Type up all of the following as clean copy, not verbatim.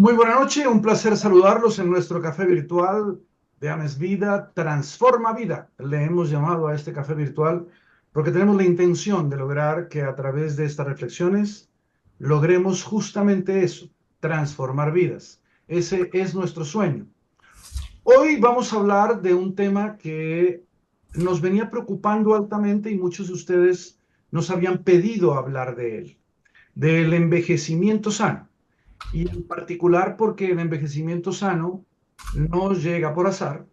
Muy buena noche, un placer saludarlos en nuestro café virtual de Ames Vida, Transforma Vida. Le hemos llamado a este café virtual porque tenemos la intención de lograr que a través de estas reflexiones logremos justamente eso, transformar vidas. Ese es nuestro sueño. Hoy vamos a hablar de un tema que nos venía preocupando altamente y muchos de ustedes nos habían pedido hablar de él, del envejecimiento sano. Y en particular porque el envejecimiento sano no llega por azar.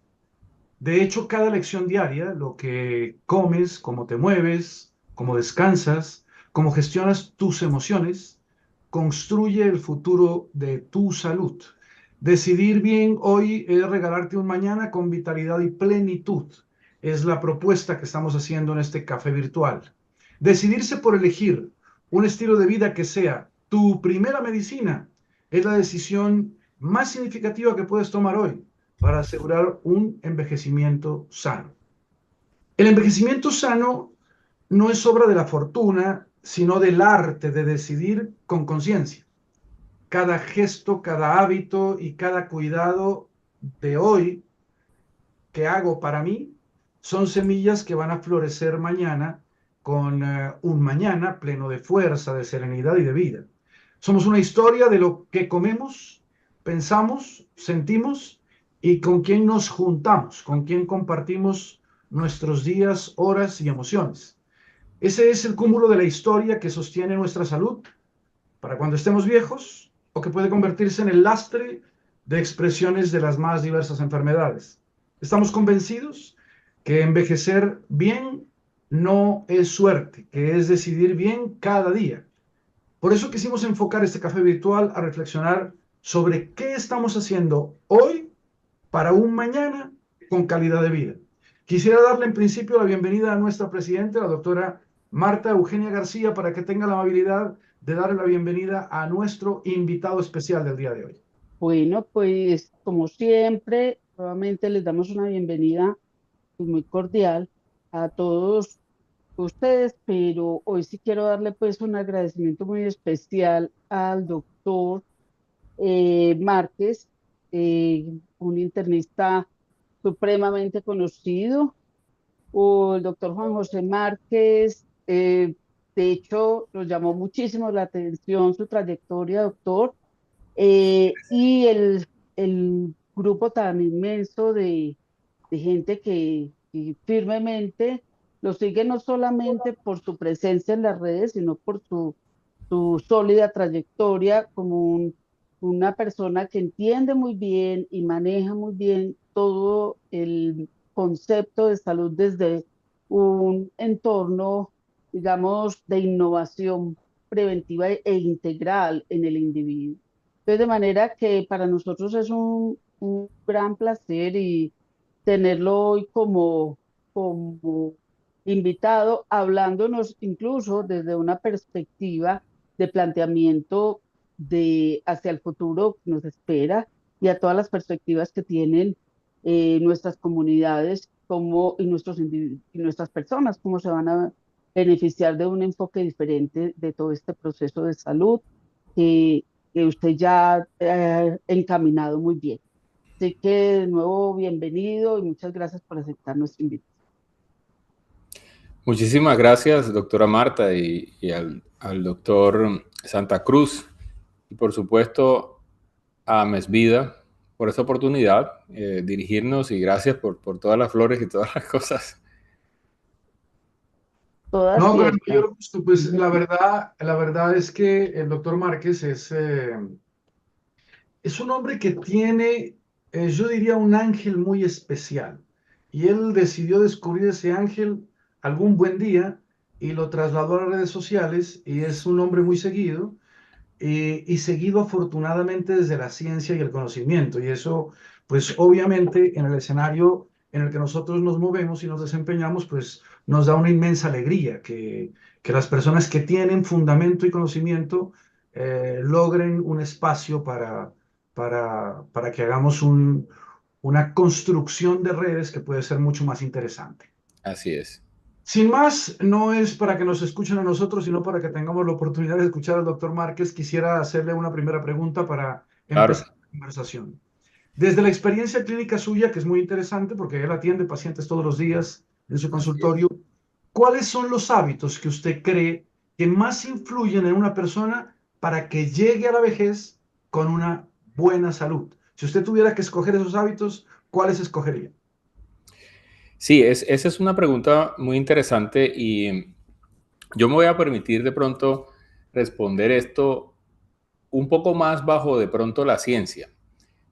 De hecho, cada lección diaria, lo que comes, cómo te mueves, cómo descansas, cómo gestionas tus emociones, construye el futuro de tu salud. Decidir bien hoy es regalarte un mañana con vitalidad y plenitud. Es la propuesta que estamos haciendo en este café virtual. Decidirse por elegir un estilo de vida que sea tu primera medicina es la decisión más significativa que puedes tomar hoy para asegurar un envejecimiento sano. El envejecimiento sano no es obra de la fortuna, sino del arte de decidir con conciencia. Cada gesto, cada hábito y cada cuidado de hoy que hago para mí son semillas que van a florecer mañana con un mañana pleno de fuerza, de serenidad y de vida. Somos una historia de lo que comemos, pensamos, sentimos y con quién nos juntamos, con quién compartimos nuestros días, horas y emociones. Ese es el cúmulo de la historia que sostiene nuestra salud para cuando estemos viejos o que puede convertirse en el lastre de expresiones de las más diversas enfermedades. Estamos convencidos que envejecer bien no es suerte, que es decidir bien cada día. Por eso quisimos enfocar este café virtual a reflexionar sobre qué estamos haciendo hoy para un mañana con calidad de vida. Quisiera darle en principio la bienvenida a nuestra presidenta, la doctora Marta Eugenia García, para que tenga la amabilidad de darle la bienvenida a nuestro invitado especial del día de hoy. Bueno, pues como siempre, nuevamente les damos una bienvenida pues, muy cordial a todos ustedes, pero hoy sí quiero darle pues un agradecimiento muy especial al doctor Márquez, un internista supremamente conocido, o el doctor Juan José Márquez. De hecho, nos llamó muchísimo la atención su trayectoria, doctor, y el grupo tan inmenso de gente que firmemente lo sigue no solamente por su presencia en las redes, sino por su sólida trayectoria como una persona que entiende muy bien y maneja muy bien todo el concepto de salud desde un entorno, digamos, de innovación preventiva e integral en el individuo. Entonces, de manera que para nosotros es un gran placer y tenerlo hoy como invitado, hablándonos incluso desde una perspectiva de planteamiento de hacia el futuro que nos espera y a todas las perspectivas que tienen nuestras comunidades y nuestras personas, cómo se van a beneficiar de un enfoque diferente de todo este proceso de salud que, que usted ya ha encaminado muy bien. Así que de nuevo, bienvenido y muchas gracias por aceptar nuestra invitación. Muchísimas gracias, doctora Marta, y al doctor Santa Cruz, y por supuesto a Mesvida por esta oportunidad, dirigirnos, y gracias por todas las flores y todas las cosas. Toda No, con el cierta. mayor gusto, pues la verdad es que el doctor Márquez es un hombre que tiene, yo diría, un ángel muy especial. Y él decidió descubrir ese ángel algún buen día y lo trasladó a las redes sociales y es un hombre muy seguido y seguido afortunadamente desde la ciencia y el conocimiento. Y eso, pues obviamente en el escenario en el que nosotros nos movemos y nos desempeñamos, pues nos da una inmensa alegría que las personas que tienen fundamento y conocimiento logren un espacio para que hagamos una construcción de redes que puede ser mucho más interesante. Así es. Sin más, no es para que nos escuchen a nosotros, sino para que tengamos la oportunidad de escuchar al doctor Márquez. Quisiera hacerle una primera pregunta para Claro. empezar la conversación. Desde la experiencia clínica suya, que es muy interesante porque él atiende pacientes todos los días en su consultorio, ¿cuáles son los hábitos que usted cree que más influyen en una persona para que llegue a la vejez con una buena salud? Si usted tuviera que escoger esos hábitos, ¿cuáles escogería? Sí, esa es una pregunta muy interesante y yo me voy a permitir de pronto responder esto un poco más bajo de pronto la ciencia.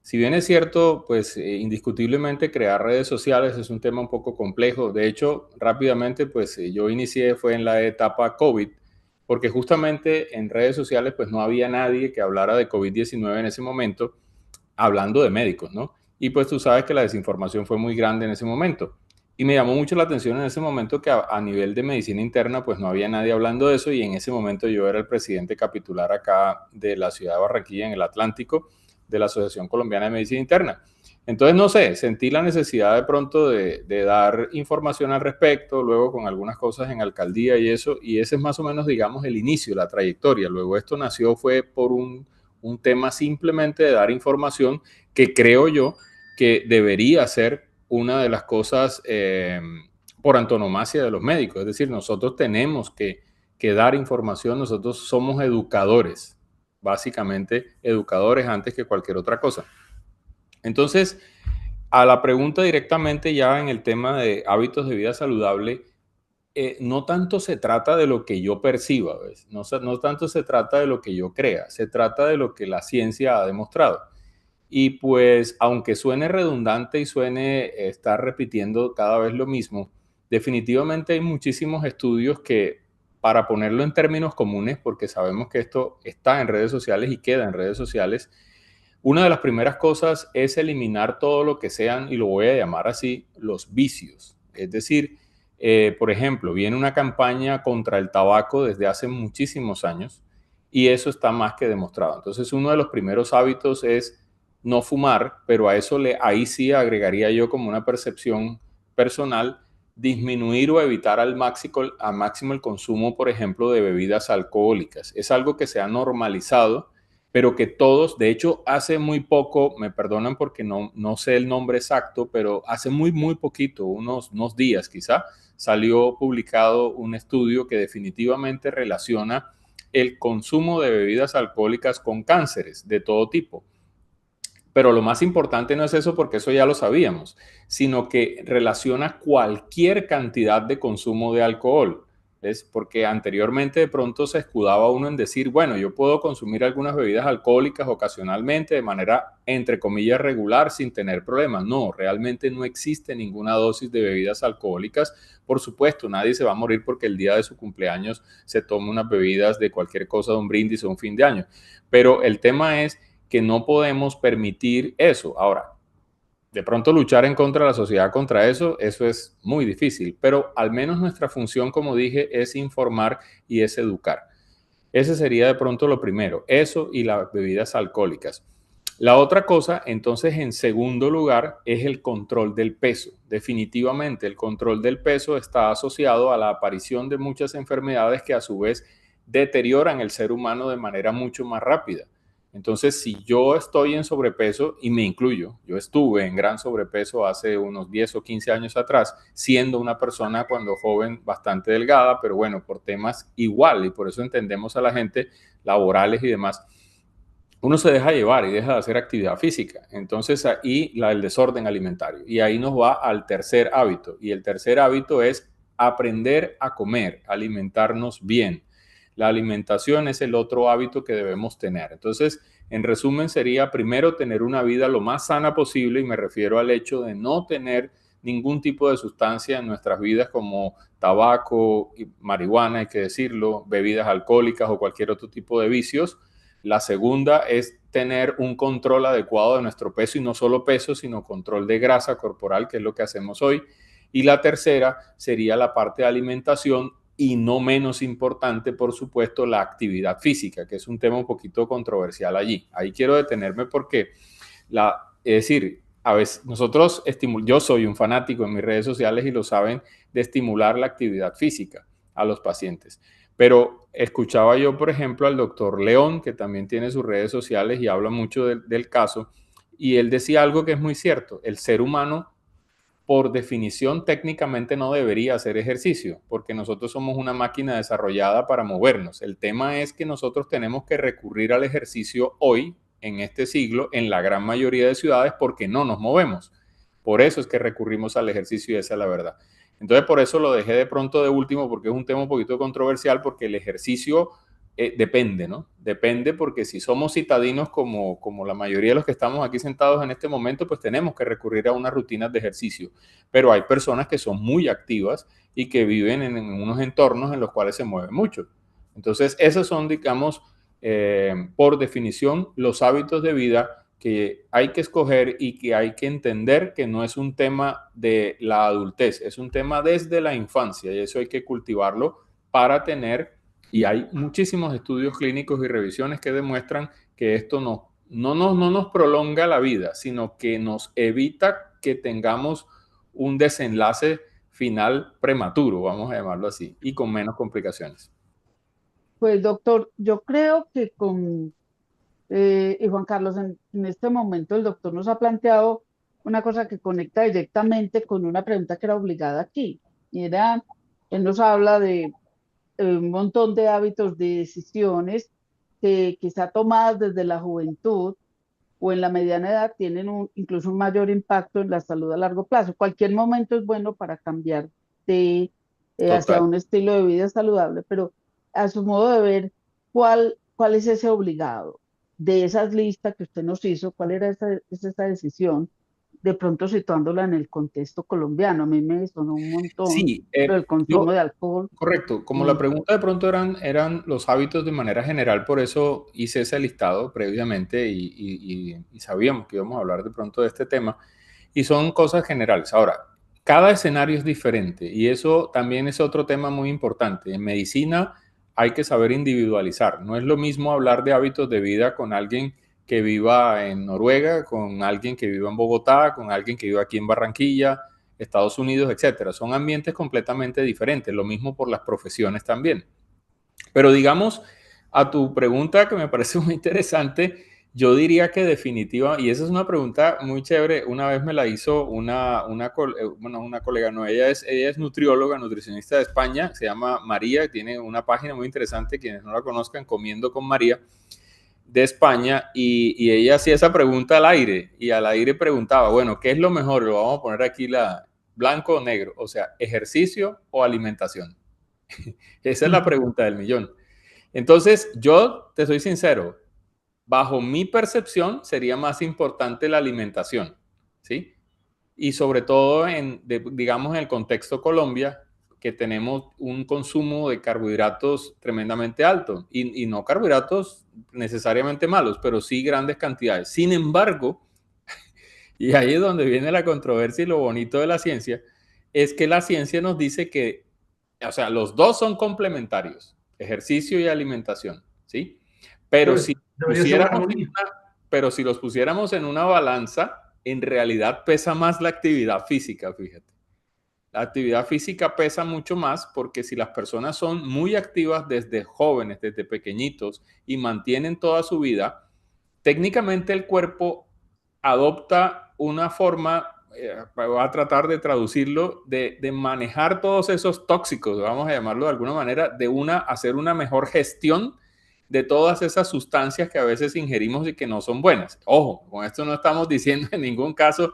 Si bien es cierto, pues indiscutiblemente crear redes sociales es un tema un poco complejo. De hecho, rápidamente, pues yo inicié fue en la etapa COVID, porque justamente en redes sociales pues no había nadie que hablara de COVID-19 en ese momento, hablando de médicos, ¿no? Y pues tú sabes que la desinformación fue muy grande en ese momento. Y me llamó mucho la atención en ese momento que a nivel de medicina interna pues no había nadie hablando de eso y en ese momento yo era el presidente capitular acá de la ciudad de Barranquilla en el Atlántico de la Asociación Colombiana de Medicina Interna. Entonces, no sé, sentí la necesidad de pronto de dar información al respecto, luego con algunas cosas en alcaldía y eso, y ese es más o menos, digamos, el inicio, la trayectoria. Luego esto nació fue por un tema simplemente de dar información que creo yo que debería ser una de las cosas por antonomasia de los médicos. Es decir, nosotros tenemos que dar información, nosotros somos educadores, básicamente educadores antes que cualquier otra cosa. Entonces, a la pregunta directamente ya en el tema de hábitos de vida saludable, no tanto se trata de lo que yo perciba, ¿ves? No tanto se trata de lo que yo crea, se trata de lo que la ciencia ha demostrado. Y pues, aunque suene redundante y suene estar repitiendo cada vez lo mismo, definitivamente hay muchísimos estudios que, para ponerlo en términos comunes, porque sabemos que esto está en redes sociales y queda en redes sociales, una de las primeras cosas es eliminar todo lo que sean, y lo voy a llamar así, los vicios. Es decir, por ejemplo, viene una campaña contra el tabaco desde hace muchísimos años y eso está más que demostrado. Entonces, uno de los primeros hábitos es no fumar, pero a eso ahí sí agregaría yo como una percepción personal, disminuir o evitar al máximo el consumo, por ejemplo, de bebidas alcohólicas. Es algo que se ha normalizado, pero que todos, de hecho, hace muy poco, me perdonan porque no sé el nombre exacto, pero hace muy poquito, unos días quizá, salió publicado un estudio que definitivamente relaciona el consumo de bebidas alcohólicas con cánceres de todo tipo. Pero lo más importante no es eso, porque eso ya lo sabíamos, sino que relaciona cualquier cantidad de consumo de alcohol. ¿Ves? Porque anteriormente de pronto se escudaba uno en decir, bueno, yo puedo consumir algunas bebidas alcohólicas ocasionalmente de manera, entre comillas, regular, sin tener problemas. No, realmente no existe ninguna dosis de bebidas alcohólicas. Por supuesto, nadie se va a morir porque el día de su cumpleaños se tome unas bebidas de cualquier cosa, de un brindis o un fin de año. Pero el tema es que no podemos permitir eso. Ahora, de pronto luchar en contra de la sociedad contra eso es muy difícil, pero al menos nuestra función, como dije, es informar y es educar. Ese sería de pronto lo primero, eso y las bebidas alcohólicas. La otra cosa, entonces, en segundo lugar, es el control del peso. Definitivamente, el control del peso está asociado a la aparición de muchas enfermedades que a su vez deterioran el ser humano de manera mucho más rápida. Entonces, si yo estoy en sobrepeso, y me incluyo, yo estuve en gran sobrepeso hace unos 10 o 15 años atrás, siendo una persona cuando joven bastante delgada, pero bueno, por temas igual, y por eso entendemos a la gente laborales y demás, uno se deja llevar y deja de hacer actividad física. Entonces ahí el desorden alimentario. Y ahí nos va al tercer hábito. Y el tercer hábito es aprender a comer, alimentarnos bien. La alimentación es el otro hábito que debemos tener. Entonces, en resumen, sería primero tener una vida lo más sana posible, y me refiero al hecho de no tener ningún tipo de sustancia en nuestras vidas como tabaco, marihuana, hay que decirlo, bebidas alcohólicas o cualquier otro tipo de vicios. La segunda es tener un control adecuado de nuestro peso, y no solo peso, sino control de grasa corporal, que es lo que hacemos hoy. Y la tercera sería la parte de alimentación, y no menos importante, por supuesto, la actividad física, que es un tema un poquito controversial allí. Ahí quiero detenerme porque, es decir, a veces nosotros yo soy un fanático en mis redes sociales y lo saben, de estimular la actividad física a los pacientes. Pero escuchaba yo, por ejemplo, al doctor León, que también tiene sus redes sociales y habla mucho del caso, y él decía algo que es muy cierto: el ser humano, por definición, técnicamente no debería hacer ejercicio, porque nosotros somos una máquina desarrollada para movernos. El tema es que nosotros tenemos que recurrir al ejercicio hoy, en este siglo, en la gran mayoría de ciudades, porque no nos movemos. Por eso es que recurrimos al ejercicio, y esa es la verdad. Entonces, por eso lo dejé de pronto de último, porque es un tema un poquito controversial, porque el ejercicio depende, ¿no? Depende, porque si somos citadinos como la mayoría de los que estamos aquí sentados en este momento, pues tenemos que recurrir a unas rutinas de ejercicio. Pero hay personas que son muy activas y que viven en unos entornos en los cuales se mueven mucho. Entonces, esos son, digamos, por definición, los hábitos de vida que hay que escoger y que hay que entender que no es un tema de la adultez, es un tema desde la infancia, y eso hay que cultivarlo para tener, y hay muchísimos estudios clínicos y revisiones que demuestran que esto no nos prolonga la vida, sino que nos evita que tengamos un desenlace final prematuro, vamos a llamarlo así, y con menos complicaciones. Pues doctor, yo creo que y Juan Carlos, en este momento el doctor nos ha planteado una cosa que conecta directamente con una pregunta que era obligada aquí. Y era, él nos habla de un montón de hábitos, de decisiones que quizá tomadas desde la juventud o en la mediana edad tienen incluso un mayor impacto en la salud a largo plazo. Cualquier momento es bueno para cambiar de, hacia Total. un estilo de vida saludable, pero a su modo de ver, ¿cuál es ese obligado de esas listas que usted nos hizo? ¿Cuál era esa decisión? De pronto situándola en el contexto colombiano, a mí me sonó un montón Sí, lo del consumo de alcohol. correcto. Como la Mm. pregunta de pronto eran los hábitos de manera general, por eso hice ese listado previamente y sabíamos que íbamos a hablar de pronto de este tema. Y son cosas generales. Ahora, cada escenario es diferente y eso también es otro tema muy importante. En medicina hay que saber individualizar. No es lo mismo hablar de hábitos de vida con alguien que viva en Noruega, con alguien que viva en Bogotá, con alguien que viva aquí en Barranquilla, Estados Unidos, etcétera. Son ambientes completamente diferentes. Lo mismo por las profesiones también. Pero digamos, a tu pregunta, que me parece muy interesante, yo diría que definitiva, y esa es una pregunta muy chévere. Una vez me la hizo una colega, no, ella es nutrióloga, nutricionista de España, se llama María, tiene una página muy interesante, quienes no la conozcan, Comiendo con María, de España, y ella hacía esa pregunta al aire, y al aire preguntaba, bueno, ¿qué es lo mejor? Lo vamos a poner aquí blanco o negro, o sea, ejercicio o alimentación. Esa es la pregunta del millón. Entonces, yo te soy sincero, bajo mi percepción sería más importante la alimentación, ¿sí? Y sobre todo digamos, en el contexto Colombia, que tenemos un consumo de carbohidratos tremendamente alto, y no carbohidratos necesariamente malos, pero sí grandes cantidades. Sin embargo, y ahí es donde viene la controversia y lo bonito de la ciencia, es que la ciencia nos dice que, o sea, los dos son complementarios, ejercicio y alimentación, ¿sí? Pero si Debería ser una pusiéramos armonía. pero si los pusiéramos en una balanza, en realidad pesa más la actividad física, fíjate. La actividad física pesa mucho más porque si las personas son muy activas desde jóvenes, desde pequeñitos, y mantienen toda su vida, técnicamente el cuerpo adopta una forma, voy a tratar de traducirlo, de manejar todos esos tóxicos, vamos a llamarlo de alguna manera, hacer una mejor gestión de todas esas sustancias que a veces ingerimos y que no son buenas. Ojo, con esto no estamos diciendo en ningún caso,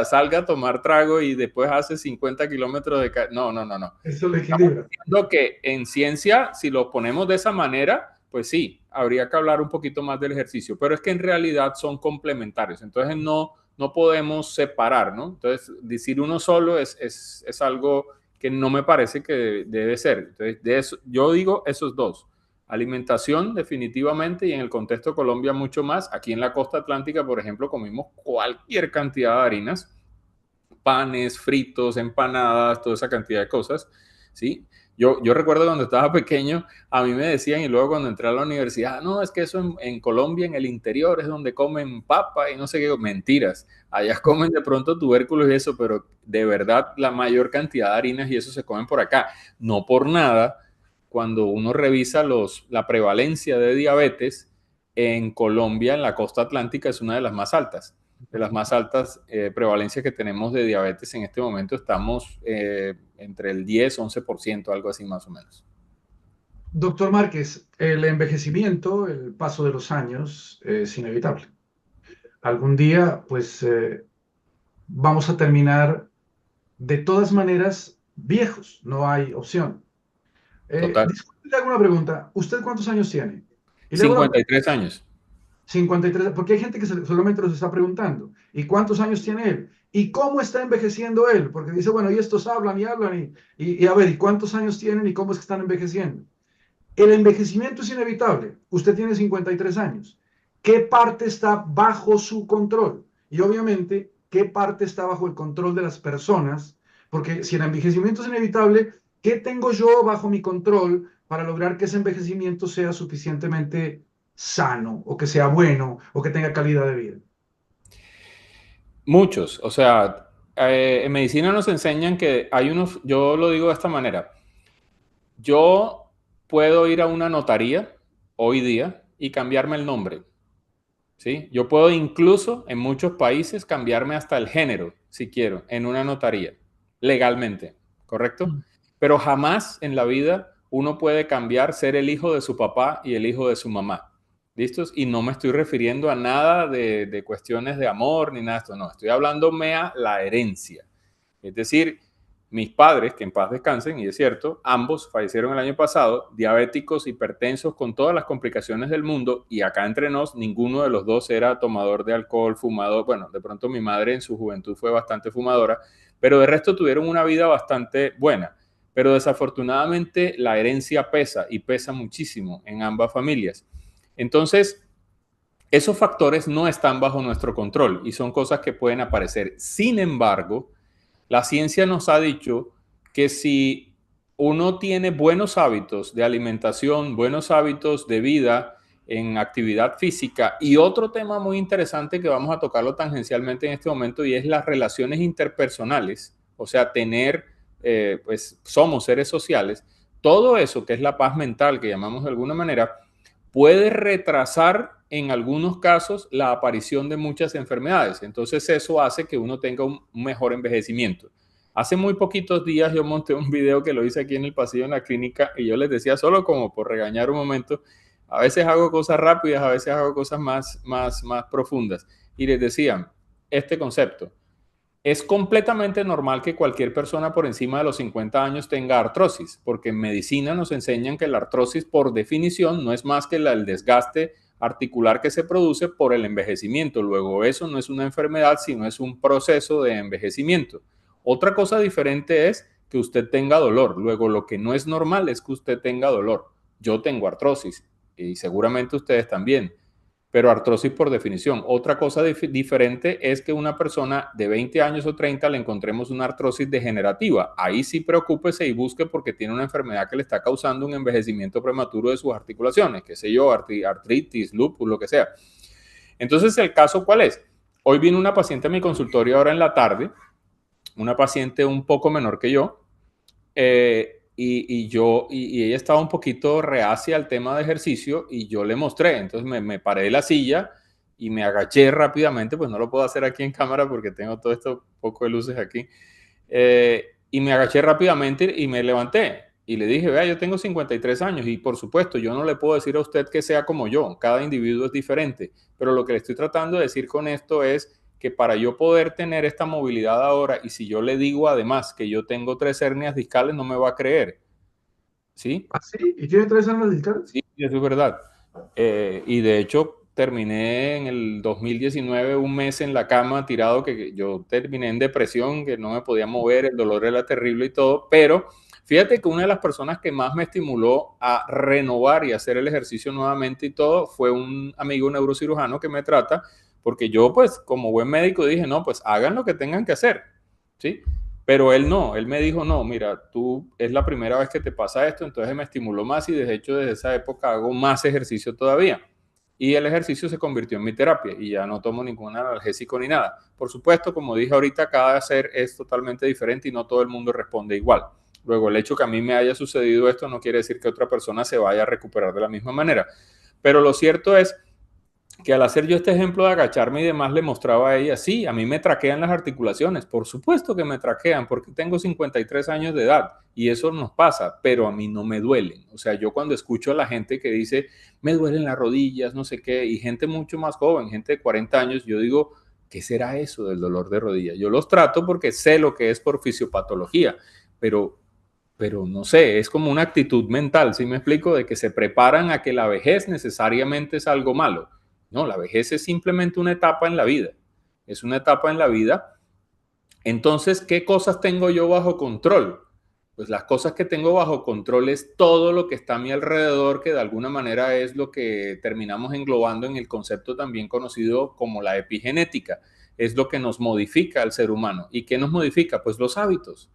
salga a tomar trago y después hace 50 kilómetros de... No, no, no, no. Eso lo Estamos equilibra. diciendo que en ciencia, si lo ponemos de esa manera, pues sí, habría que hablar un poquito más del ejercicio, pero es que en realidad son complementarios, entonces no podemos separar, ¿no? Entonces, decir uno solo es algo que no me parece que debe ser. Entonces, de eso, yo digo esos dos. Alimentación, definitivamente, y en el contexto de Colombia mucho más. Aquí en la costa atlántica, por ejemplo, comimos cualquier cantidad de harinas, panes, fritos, empanadas, toda esa cantidad de cosas, ¿sí? Yo recuerdo cuando estaba pequeño, a mí me decían, y luego cuando entré a la universidad, no, es que eso en Colombia, en el interior, es donde comen papa y no sé qué, mentiras. Allá comen de pronto tubérculos y eso, pero de verdad la mayor cantidad de harinas y eso se comen por acá. No por nada, cuando uno revisa la prevalencia de diabetes en Colombia, en la costa atlántica, es una de las más altas. De las más altas prevalencias que tenemos de diabetes en este momento, estamos entre el 10-11%, algo así más o menos. Doctor Márquez, el envejecimiento, el paso de los años es inevitable. Algún día, pues, vamos a terminar de todas maneras viejos, no hay opción. Total. Disculpe, le hago una pregunta. ¿Usted cuántos años tiene? Y le hago 53 años. 53, porque hay gente que solamente nos está preguntando, ¿y cuántos años tiene él? ¿Y cómo está envejeciendo él? Porque dice, bueno, y estos hablan y hablan, y a ver, ¿y cuántos años tienen y cómo es que están envejeciendo? El envejecimiento es inevitable. Usted tiene 53 años. ¿Qué parte está bajo su control? Y obviamente, ¿qué parte está bajo el control de las personas? Porque si el envejecimiento es inevitable, ¿qué tengo yo bajo mi control para lograr que ese envejecimiento sea suficientemente sano, o que sea bueno, o que tenga calidad de vida? Muchos. O sea, en medicina nos enseñan que hay unos, yo lo digo de esta manera. Yo puedo ir a una notaría hoy día y cambiarme el nombre, ¿sí? Yo puedo incluso en muchos países cambiarme hasta el género, si quiero, en una notaría, legalmente, ¿correcto? Pero jamás en la vida uno puede cambiar ser el hijo de su papá y el hijo de su mamá. ¿Listos? Y no me estoy refiriendo a nada de cuestiones de amor ni nada de esto, no, estoy hablándome a la herencia. Es decir, mis padres, que en paz descansen, y es cierto, ambos fallecieron el año pasado, diabéticos, hipertensos, con todas las complicaciones del mundo, y acá entre nos, ninguno de los dos era tomador de alcohol, fumador. Bueno, de pronto mi madre en su juventud fue bastante fumadora, pero de resto tuvieron una vida bastante buena. Pero desafortunadamente la herencia pesa, y pesa muchísimo en ambas familias. Entonces, esos factores no están bajo nuestro control y son cosas que pueden aparecer. Sin embargo, la ciencia nos ha dicho que si uno tiene buenos hábitos de alimentación, buenos hábitos de vida en actividad física, y otro tema muy interesante que vamos a tocarlo tangencialmente en este momento, y es las relaciones interpersonales, o sea, pues somos seres sociales, todo eso que es la paz mental, que llamamos de alguna manera, puede retrasar en algunos casos la aparición de muchas enfermedades. Entonces eso hace que uno tenga un mejor envejecimiento. Hace muy poquitos días yo monté un video que lo hice aquí en el pasillo en la clínica y yo les decía, solo como por regañar un momento, a veces hago cosas rápidas, a veces hago cosas más profundas. Y les decía, este concepto: es completamente normal que cualquier persona por encima de los 50 años tenga artrosis, porque en medicina nos enseñan que la artrosis, por definición, no es más que el desgaste articular que se produce por el envejecimiento. Luego, eso no es una enfermedad, sino es un proceso de envejecimiento. Otra cosa diferente es que usted tenga dolor. Luego, lo que no es normal es que usted tenga dolor. Yo tengo artrosis y seguramente ustedes también, pero artrosis por definición. Otra cosa diferente es que una persona de 20 años o 30 le encontremos una artrosis degenerativa. Ahí sí preocúpese y busque, porque tiene una enfermedad que le está causando un envejecimiento prematuro de sus articulaciones, qué sé yo, artritis, lupus, lo que sea. Entonces, ¿el caso cuál es? Hoy vino una paciente a mi consultorio ahora en la tarde, una paciente un poco menor que yo, y ella estaba un poquito reacia al tema de ejercicio y yo le mostré. Entonces me paré de la silla y me agaché rápidamente, pues no lo puedo hacer aquí en cámara porque tengo todo esto poco de luces aquí, y me agaché rápidamente y me levanté y le dije, vea, yo tengo 53 años y por supuesto yo no le puedo decir a usted que sea como yo, cada individuo es diferente, pero lo que le estoy tratando de decir con esto es que para yo poder tener esta movilidad ahora, y si yo le digo además que yo tengo 3 hernias discales, no me va a creer, ¿sí? ¿Ah, sí? ¿Y tiene 3 hernias discales? Sí, eso es verdad. Y de hecho terminé en el 2019 un mes en la cama tirado, que yo terminé en depresión, que no me podía mover, el dolor era terrible y todo, pero fíjate que una de las personas que más me estimuló a renovar y hacer el ejercicio nuevamente y todo fue un amigo neurocirujano que me trata, porque yo pues como buen médico dije, no, pues hagan lo que tengan que hacer, ¿sí? Pero él no, él me dijo, no, mira, tú es la primera vez que te pasa esto, entonces me estimuló más y de hecho desde esa época hago más ejercicio todavía. Y el ejercicio se convirtió en mi terapia y ya no tomo ningún analgésico ni nada. Por supuesto, como dije ahorita, cada ser es totalmente diferente y no todo el mundo responde igual. Luego, el hecho que a mí me haya sucedido esto no quiere decir que otra persona se vaya a recuperar de la misma manera. Pero lo cierto es que al hacer yo este ejemplo de agacharme y demás, le mostraba a ella, sí, a mí me traquean las articulaciones, por supuesto que me traquean, porque tengo 53 años de edad y eso nos pasa, pero a mí no me duelen. O sea, yo cuando escucho a la gente que dice, me duelen las rodillas, no sé qué, y gente mucho más joven, gente de 40 años, yo digo, ¿qué será eso del dolor de rodilla? Yo los trato porque sé lo que es por fisiopatología, pero no sé, es como una actitud mental, ¿sí me explico? De que se preparan a que la vejez necesariamente es algo malo. No, la vejez es simplemente una etapa en la vida. Es una etapa en la vida. Entonces, ¿qué cosas tengo yo bajo control? Pues las cosas que tengo bajo control es todo lo que está a mi alrededor, que de alguna manera es lo que terminamos englobando en el concepto también conocido como la epigenética. Es lo que nos modifica al ser humano. ¿Y qué nos modifica? Pues los hábitos.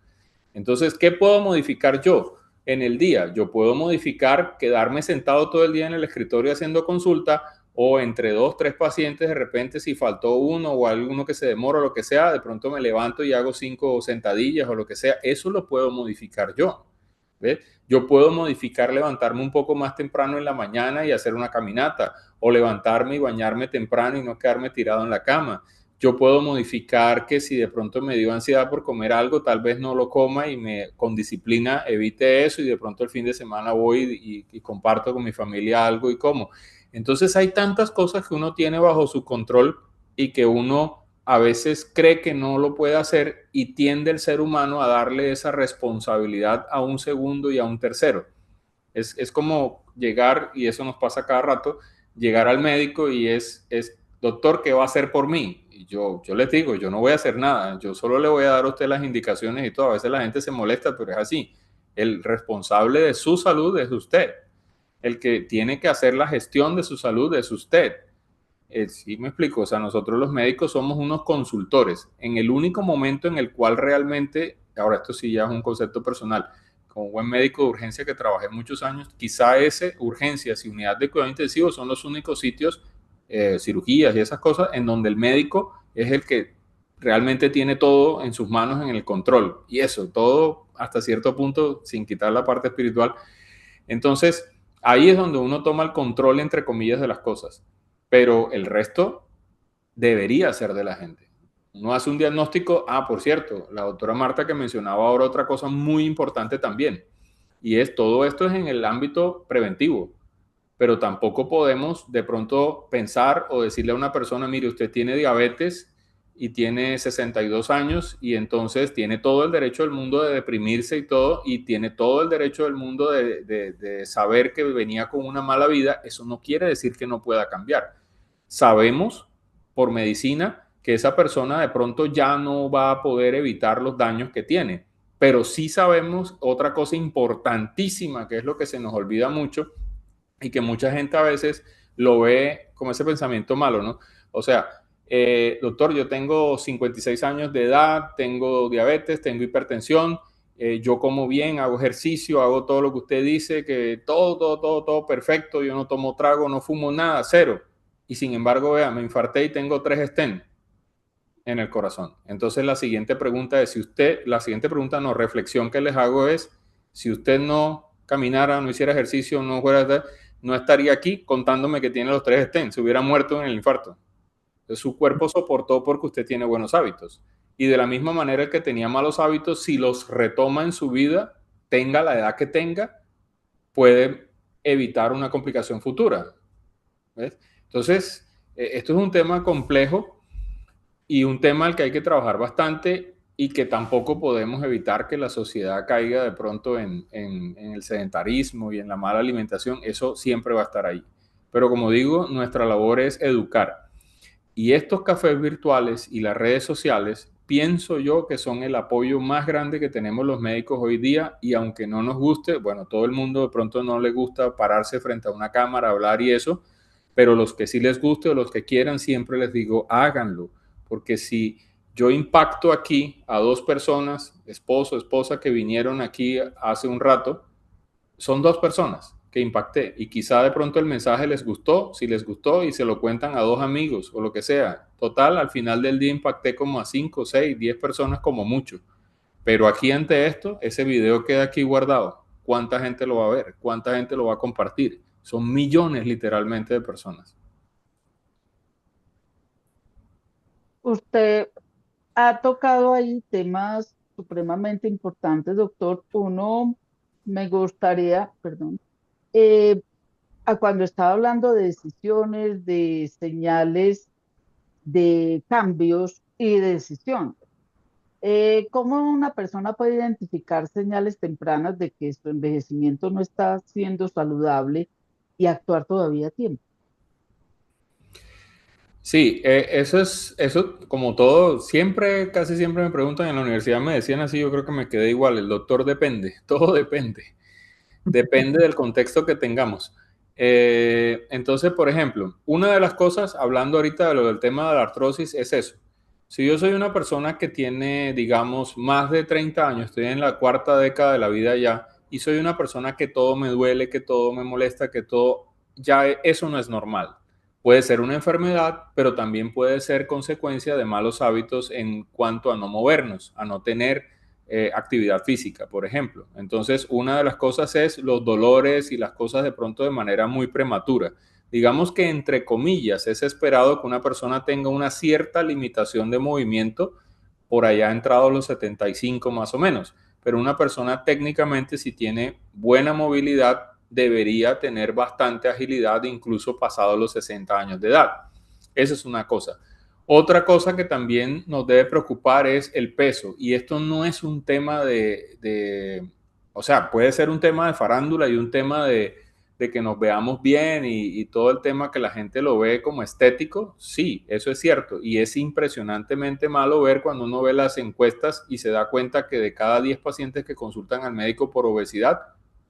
Entonces, ¿qué puedo modificar yo en el día? Yo puedo modificar quedarme sentado todo el día en el escritorio haciendo consulta, o entre 2, 3 pacientes, de repente si faltó uno o alguno que se demora o lo que sea, de pronto me levanto y hago 5 sentadillas o lo que sea. Eso lo puedo modificar yo. ¿Ves? Yo puedo modificar levantarme un poco más temprano en la mañana y hacer una caminata, o levantarme y bañarme temprano y no quedarme tirado en la cama. Yo puedo modificar que si de pronto me dio ansiedad por comer algo, tal vez no lo coma y con disciplina evite eso, y de pronto el fin de semana voy y comparto con mi familia algo y como. Entonces hay tantas cosas que uno tiene bajo su control y que uno a veces cree que no lo puede hacer, y tiende el ser humano a darle esa responsabilidad a un segundo y a un tercero. Es como llegar, y eso nos pasa cada rato, llegar al médico y doctor, ¿qué va a hacer por mí? Y yo les digo, yo no voy a hacer nada, yo solo le voy a dar a usted las indicaciones y todo. A veces la gente se molesta, pero es así. El responsable de su salud es usted. El que tiene que hacer la gestión de su salud es usted. Sí, me explico. O sea, nosotros los médicos somos unos consultores. En el único momento en el cual realmente, ahora esto sí ya es un concepto personal, como buen médico de urgencia que trabajé muchos años, quizá urgencias y unidad de cuidado intensivo son los únicos sitios, cirugías y esas cosas, en donde el médico es el que realmente tiene todo en sus manos, en el control. Y eso, todo hasta cierto punto, sin quitar la parte espiritual. Entonces, ahí es donde uno toma el control, entre comillas, de las cosas. Pero el resto debería ser de la gente. Uno hace un diagnóstico. Por cierto, la doctora Marta que mencionaba ahora otra cosa muy importante también, y es todo esto es en el ámbito preventivo, pero tampoco podemos de pronto pensar o decirle a una persona, mire, usted tiene diabetes y tiene 62 años y entonces tiene todo el derecho del mundo de deprimirse y todo, y tiene todo el derecho del mundo de saber que venía con una mala vida. Eso no quiere decir que no pueda cambiar. Sabemos por medicina que esa persona de pronto ya no va a poder evitar los daños que tiene, pero sí sabemos otra cosa importantísima, que es lo que se nos olvida mucho y que mucha gente a veces lo ve como ese pensamiento malo, ¿no? O sea, doctor, yo tengo 56 años de edad, tengo diabetes, tengo hipertensión, yo como bien, hago ejercicio, hago todo lo que usted dice, que todo perfecto, yo no tomo trago, no fumo nada, cero. Y sin embargo, vea, me infarté y tengo 3 stents en el corazón. Entonces la siguiente pregunta es, reflexión que les hago es, si usted no caminara, no hiciera ejercicio, no estaría aquí contándome que tiene los 3 stents, se hubiera muerto en el infarto. Entonces, su cuerpo soportó porque usted tiene buenos hábitos. Y de la misma manera, el que tenía malos hábitos, si los retoma en su vida, tenga la edad que tenga, puede evitar una complicación futura. ¿Ves? Entonces, esto es un tema complejo y un tema al que hay que trabajar bastante, y que tampoco podemos evitar que la sociedad caiga de pronto en el sedentarismo y en la mala alimentación. Eso siempre va a estar ahí. Pero como digo, nuestra labor es educar. Y estos cafés virtuales y las redes sociales, pienso yo que son el apoyo más grande que tenemos los médicos hoy día. Y aunque no nos guste, bueno, todo el mundo de pronto no le gusta pararse frente a una cámara, hablar y eso, pero los que sí les guste o los que quieran, siempre les digo, háganlo. Porque si yo impacto aquí a 2 personas, esposo, esposa, que vinieron aquí hace un rato, son 2 personas que impacté, y quizá de pronto el mensaje les gustó, si les gustó, y se lo cuentan a 2 amigos o lo que sea. Total, al final del día impacté como a 5, 6, 10 personas como mucho. Pero aquí ante esto, ese video queda aquí guardado. ¿Cuánta gente lo va a ver? ¿Cuánta gente lo va a compartir? Son millones literalmente de personas. Usted ha tocado ahí temas supremamente importantes, doctor. Uno, me gustaría, perdón, eh, a cuando estaba hablando de decisiones, de señales, de cambios y de decisión. ¿Cómo una persona puede identificar señales tempranas de que su envejecimiento no está siendo saludable y actuar todavía a tiempo? Sí, eso como todo, casi siempre me preguntan en la universidad, me decían así, yo creo que me quedé igual, el doctor depende, todo depende del contexto que tengamos. Entonces, por ejemplo, una de las cosas, hablando ahorita de lo del tema de la artrosis, es eso. Si yo soy una persona que tiene, digamos, más de 30 años, estoy en la cuarta década de la vida ya, y soy una persona que todo me duele, que todo me molesta, que todo, ya eso no es normal. Puede ser una enfermedad, pero también puede ser consecuencia de malos hábitos en cuanto a no movernos, a no tener actividad física, por ejemplo. Entonces, una de las cosas es los dolores y las cosas de pronto de manera muy prematura. Digamos que entre comillas es esperado que una persona tenga una cierta limitación de movimiento por allá entrado los 75 más o menos, pero una persona técnicamente si tiene buena movilidad debería tener bastante agilidad incluso pasado los 60 años de edad. Esa es una cosa. Otra cosa que también nos debe preocupar es el peso, y esto no es un tema o sea, puede ser un tema de farándula y un tema de que nos veamos bien y todo el tema que la gente lo ve como estético, sí, eso es cierto, y es impresionantemente malo ver cuando uno ve las encuestas y se da cuenta que de cada 10 pacientes que consultan al médico por obesidad,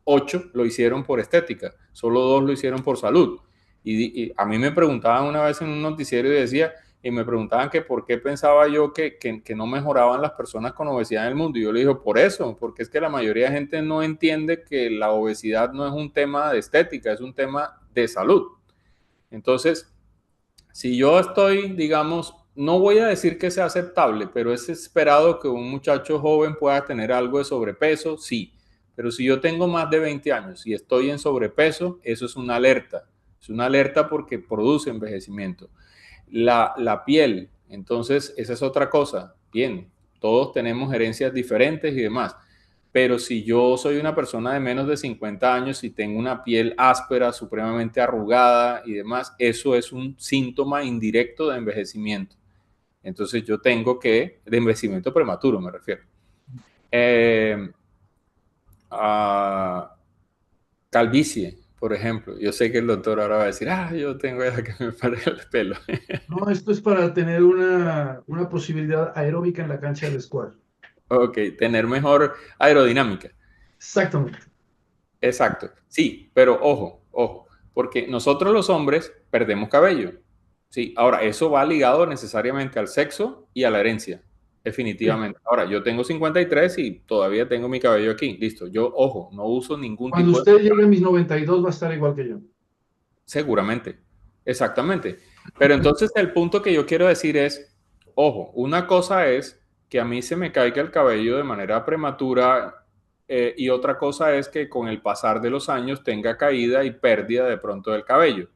8 lo hicieron por estética, solo 2 lo hicieron por salud. Y a mí me preguntaban una vez en un noticiero y me preguntaban que por qué pensaba yo que no mejoraban las personas con obesidad en el mundo. Y yo le dije, por eso, porque es que la mayoría de gente no entiende que la obesidad no es un tema de estética, es un tema de salud. Entonces, si yo estoy, digamos, no voy a decir que sea aceptable, pero es esperado que un muchacho joven pueda tener algo de sobrepeso, sí. Pero si yo tengo más de 20 años y estoy en sobrepeso, eso es una alerta. Es una alerta porque produce envejecimiento. La piel, entonces, esa es otra cosa. Bien, todos tenemos herencias diferentes y demás. Pero si yo soy una persona de menos de 50 años y tengo una piel áspera, supremamente arrugada y demás, eso es un síntoma indirecto de envejecimiento. Entonces yo tengo que, de envejecimiento prematuro me refiero. A calvicie, por ejemplo. Yo sé que el doctor ahora va a decir, yo tengo ya que me pare el pelo. No, esto es para tener una posibilidad aeróbica en la cancha del squash. Ok, tener mejor aerodinámica. Exactamente. Exacto, sí, pero ojo, porque nosotros los hombres perdemos cabello. Sí, ahora eso va ligado necesariamente al sexo y a la herencia, Sí. definitivamente. Ahora, yo tengo 53 y todavía tengo mi cabello aquí, listo. Yo, ojo, no uso ningún Cuando tipo de... usted llegue a mis 92 va a estar igual que yo. Seguramente, exactamente. Pero entonces el punto que yo quiero decir es, ojo, una cosa es que a mí se me caiga el cabello de manera prematura y otra cosa es que con el pasar de los años tenga caída y pérdida de pronto del cabello.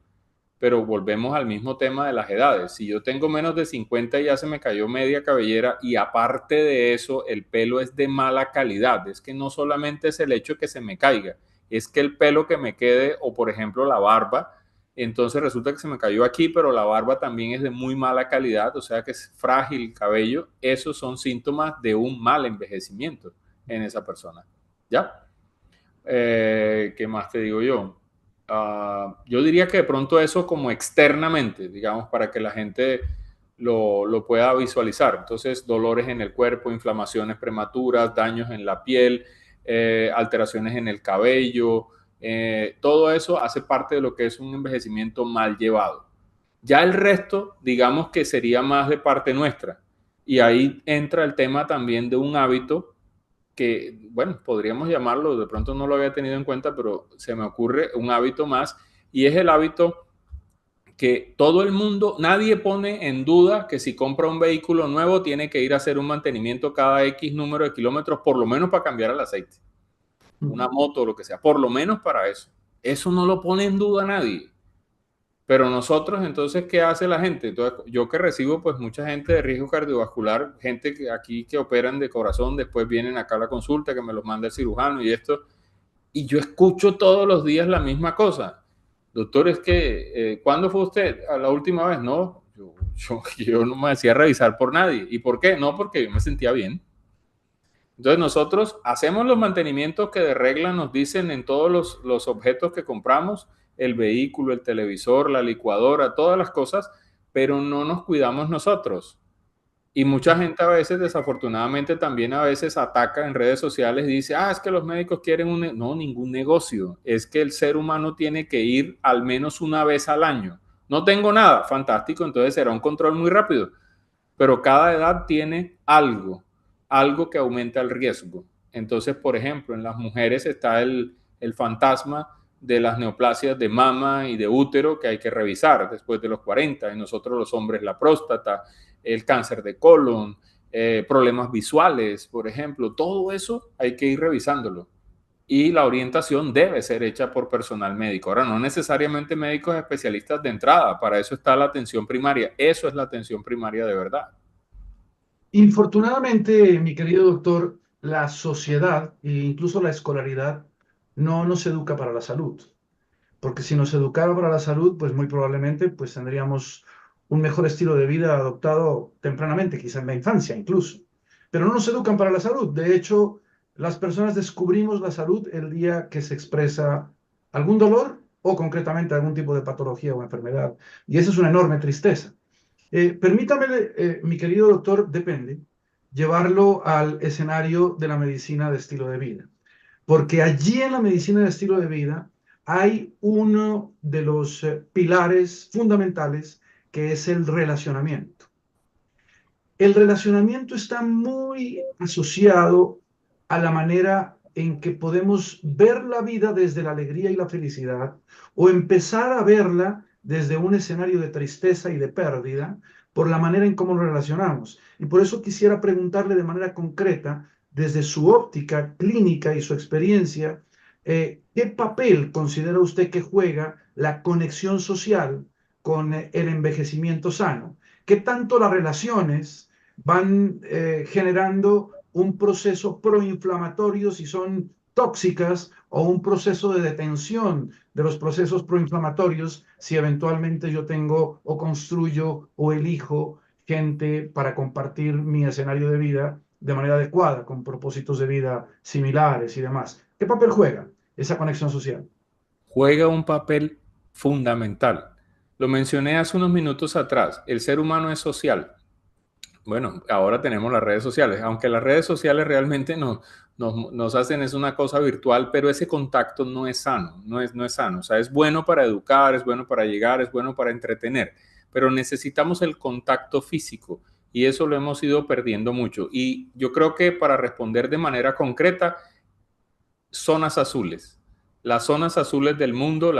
Pero volvemos al mismo tema de las edades. Si yo tengo menos de 50 y ya se me cayó media cabellera y aparte de eso el pelo es de mala calidad, es que no solamente es el hecho que se me caiga, es que el pelo que me quede o por ejemplo la barba, entonces resulta que se me cayó aquí, pero la barba también es de muy mala calidad, o sea que es frágil el cabello, esos son síntomas de un mal envejecimiento en esa persona. ¿Ya? ¿Qué más te digo yo? Yo diría que de pronto eso como externamente, digamos, para que la gente lo pueda visualizar. Entonces, dolores en el cuerpo, inflamaciones prematuras, daños en la piel, alteraciones en el cabello, todo eso hace parte de lo que es un envejecimiento mal llevado. Ya el resto, digamos que sería más de parte nuestra. Y ahí entra el tema también de un hábito que, bueno, podríamos llamarlo, de pronto no lo había tenido en cuenta, pero se me ocurre un hábito más, y es el hábito que todo el mundo, nadie pone en duda que si compra un vehículo nuevo tiene que ir a hacer un mantenimiento cada X número de kilómetros, por lo menos para cambiar el aceite. Una moto o lo que sea, por lo menos para eso. Eso no lo pone en duda nadie. Pero nosotros, entonces, ¿qué hace la gente? Entonces, yo que recibo pues mucha gente de riesgo cardiovascular, gente que aquí que operan de corazón, después vienen acá a la consulta, que me los manda el cirujano y esto, y yo escucho todos los días la misma cosa. Doctor, es que, ¿cuándo fue usted a la última vez? No, yo no me hacía revisar por nadie. ¿Y por qué? No, porque yo me sentía bien. Entonces nosotros hacemos los mantenimientos que de regla nos dicen en todos los objetos que compramos, el vehículo, el televisor, la licuadora, todas las cosas, pero no nos cuidamos nosotros. Y mucha gente a veces, desafortunadamente, también a veces ataca en redes sociales y dice, es que los médicos quieren no, ningún negocio. Es que el ser humano tiene que ir al menos una vez al año. No tengo nada, fantástico, entonces será un control muy rápido. Pero cada edad tiene algo que aumenta el riesgo. Entonces, por ejemplo, en las mujeres está el fantasma de las neoplasias de mama y de útero que hay que revisar después de los 40. En nosotros los hombres la próstata, el cáncer de colon, problemas visuales, por ejemplo. Todo eso hay que ir revisándolo. Y la orientación debe ser hecha por personal médico. Ahora, no necesariamente médicos especialistas de entrada. Para eso está la atención primaria. Eso es la atención primaria de verdad. Infortunadamente, mi querido doctor, la sociedad e incluso la escolaridad no nos educa para la salud. Porque si nos educara para la salud, pues muy probablemente pues tendríamos un mejor estilo de vida adoptado tempranamente, quizá en la infancia incluso. Pero no nos educan para la salud. De hecho, las personas descubrimos la salud el día que se expresa algún dolor o concretamente algún tipo de patología o enfermedad. Y esa es una enorme tristeza. Permítame, mi querido doctor, depende, llevarlo al escenario de la medicina de estilo de vida. Porque allí en la medicina de estilo de vida hay uno de los pilares fundamentales que es el relacionamiento. El relacionamiento está muy asociado a la manera en que podemos ver la vida desde la alegría y la felicidad o empezar a verla desde un escenario de tristeza y de pérdida por la manera en cómo nos relacionamos. Y por eso quisiera preguntarle de manera concreta, desde su óptica clínica y su experiencia, ¿qué papel considera usted que juega la conexión social con el envejecimiento sano? ¿Qué tanto las relaciones van generando un proceso proinflamatorio si son tóxicas o un proceso de detención de los procesos proinflamatorios si eventualmente yo tengo o construyo o elijo gente para compartir mi escenario de vida de manera adecuada, con propósitos de vida similares y demás? ¿Qué papel juega esa conexión social? Juega un papel fundamental. Lo mencioné hace unos minutos atrás. El ser humano es social. Bueno, ahora tenemos las redes sociales, aunque las redes sociales realmente nos hacen es una cosa virtual, pero ese contacto no es sano, no es sano. O sea, es bueno para educar, es bueno para llegar, es bueno para entretener, pero necesitamos el contacto físico y eso lo hemos ido perdiendo mucho. Y yo creo que para responder de manera concreta, zonas azules. Las zonas azules del mundo,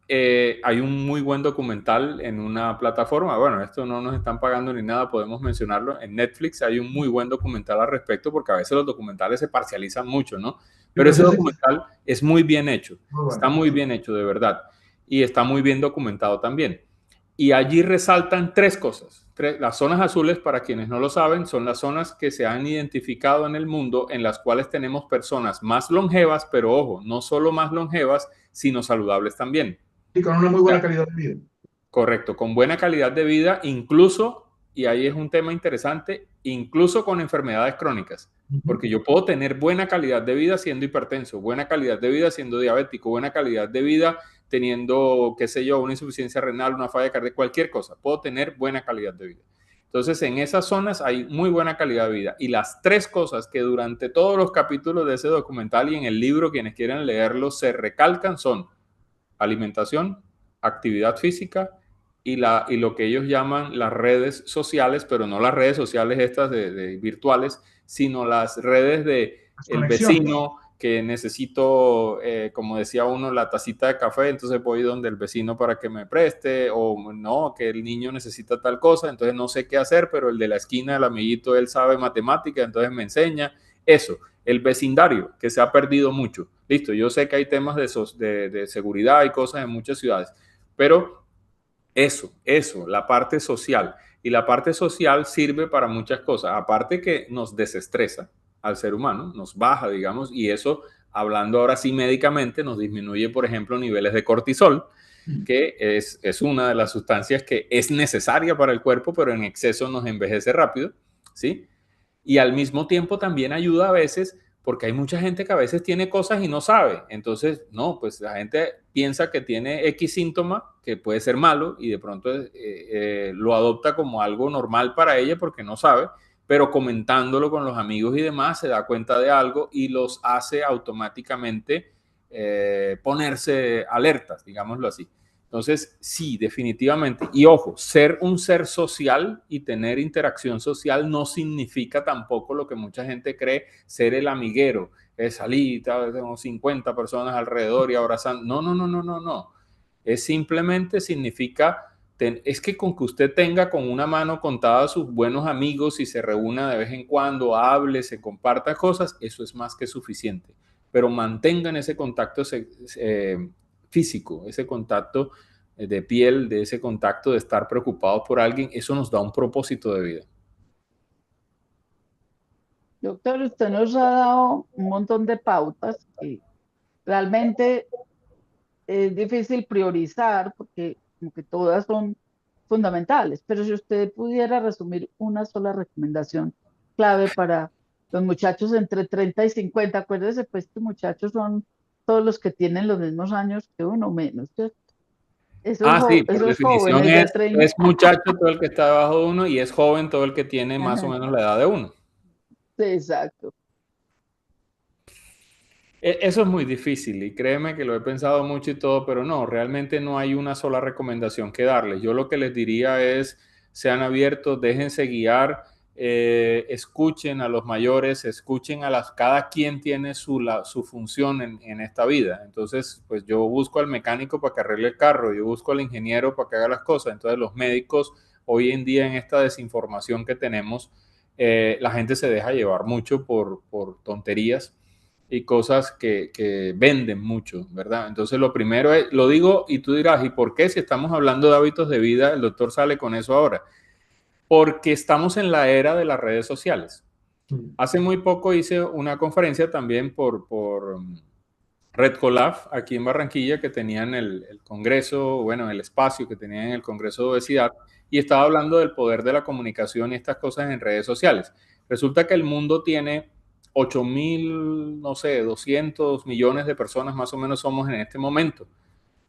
hay un muy buen documental en una plataforma. Bueno, esto no nos están pagando ni nada, podemos mencionarlo. En Netflix hay un muy buen documental al respecto, porque a veces los documentales se parcializan mucho, ¿no? Pero ese documental es muy bien hecho, está muy bien hecho, de verdad. Y está muy bien documentado también. Y allí resaltan tres cosas. Las zonas azules, para quienes no lo saben, son las zonas que se han identificado en el mundo en las cuales tenemos personas más longevas, pero ojo, no solo más longevas, sino saludables también. Y con una muy buena calidad de vida. Correcto, con buena calidad de vida, incluso, y ahí es un tema interesante, incluso con enfermedades crónicas. Porque yo puedo tener buena calidad de vida siendo hipertenso, buena calidad de vida siendo diabético, buena calidad de vida teniendo, qué sé yo, una insuficiencia renal, una falla cardíaca, cualquier cosa. Puedo tener buena calidad de vida. Entonces, en esas zonas hay muy buena calidad de vida. Y las tres cosas que durante todos los capítulos de ese documental y en el libro, quienes quieran leerlo, se recalcan son alimentación, actividad física y lo que ellos llaman las redes sociales, pero no las redes sociales estas de virtuales, sino las redes de el vecino que necesito, como decía uno, la tacita de café, entonces voy donde el vecino para que me preste, o no, que el niño necesita tal cosa, entonces no sé qué hacer, pero el de la esquina, el amiguito, él sabe matemática, entonces me enseña. Eso, el vecindario, que se ha perdido mucho. Listo, yo sé que hay temas de seguridad y cosas en muchas ciudades, pero eso, la parte social. Y la parte social sirve para muchas cosas, aparte que nos desestresa al ser humano, nos baja, digamos, y eso, hablando ahora sí médicamente, nos disminuye, por ejemplo, niveles de cortisol, que es una de las sustancias que es necesaria para el cuerpo, pero en exceso nos envejece rápido, ¿sí? Y al mismo tiempo también ayuda a veces, porque hay mucha gente que a veces tiene cosas y no sabe. Entonces, no, pues la gente piensa que tiene X síntoma, que puede ser malo, y de pronto lo adopta como algo normal para ella porque no sabe, pero comentándolo con los amigos y demás se da cuenta de algo y los hace automáticamente ponerse alertas, digámoslo así. Entonces, sí, definitivamente. Y ojo, ser un ser social y tener interacción social no significa tampoco lo que mucha gente cree, ser el amiguero. Salí, tengo 50 personas alrededor y abrazando. No, no, no, no, no, no. Es simplemente significa, es que con que usted tenga con una mano contada a sus buenos amigos y se reúna de vez en cuando, hable, se comparta cosas, eso es más que suficiente. Pero mantengan ese contacto físico, ese contacto de piel, de ese contacto de estar preocupados por alguien, eso nos da un propósito de vida. Doctor, usted nos ha dado un montón de pautas que realmente es difícil priorizar porque como que todas son fundamentales, pero si usted pudiera resumir una sola recomendación clave para los muchachos entre 30 y 50, acuérdese pues que muchachos son todos los que tienen los mismos años que uno menos, ¿cierto? Sí, por Esos definición jóvenes de 30. es muchacho todo el que está debajo de uno y es joven todo el que tiene más o menos la edad de uno. Sí, exacto. Eso es muy difícil y créeme que lo he pensado mucho y todo, pero no, realmente no hay una sola recomendación que darles. Yo lo que les diría es, sean abiertos, déjense guiar, escuchen a los mayores, escuchen a cada quien tiene su función en esta vida. Entonces, pues yo busco al mecánico para que arregle el carro, yo busco al ingeniero para que haga las cosas. Entonces, los médicos, hoy en día en esta desinformación que tenemos, la gente se deja llevar mucho por tonterías y cosas que venden mucho, ¿verdad? Entonces lo primero es, lo digo y tú dirás, ¿y por qué si estamos hablando de hábitos de vida, el doctor sale con eso ahora? Porque estamos en la era de las redes sociales. Hace muy poco hice una conferencia también por Red Colaf, aquí en Barranquilla, que tenían el congreso, bueno, el espacio que tenían en el Congreso de Obesidad, y estaba hablando del poder de la comunicación y estas cosas en redes sociales. Resulta que el mundo tiene 8.000, no sé, 200 millones de personas más o menos somos en este momento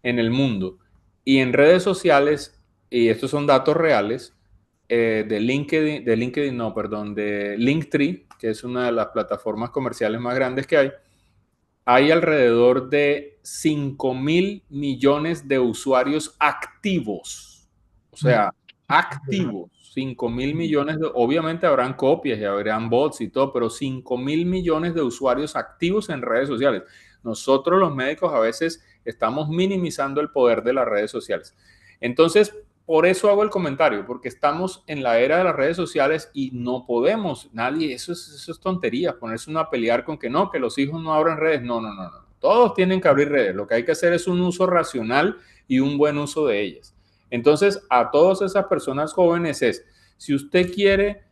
en el mundo. Y en redes sociales, y estos son datos reales, de Linktree, que es una de las plataformas comerciales más grandes que hay alrededor de 5.000 millones de usuarios activos. O sea, activos. 5.000 millones obviamente habrán copias y habrán bots y todo, pero 5.000 millones de usuarios activos en redes sociales. Nosotros los médicos a veces estamos minimizando el poder de las redes sociales. Entonces, por eso hago el comentario, porque estamos en la era de las redes sociales y no podemos, nadie, eso es tontería, ponerse uno a pelear con que no, que los hijos no abran redes. No, no, no, no. Todos tienen que abrir redes. Lo que hay que hacer es un uso racional y un buen uso de ellas. Entonces, a todas esas personas jóvenes es, si usted quiere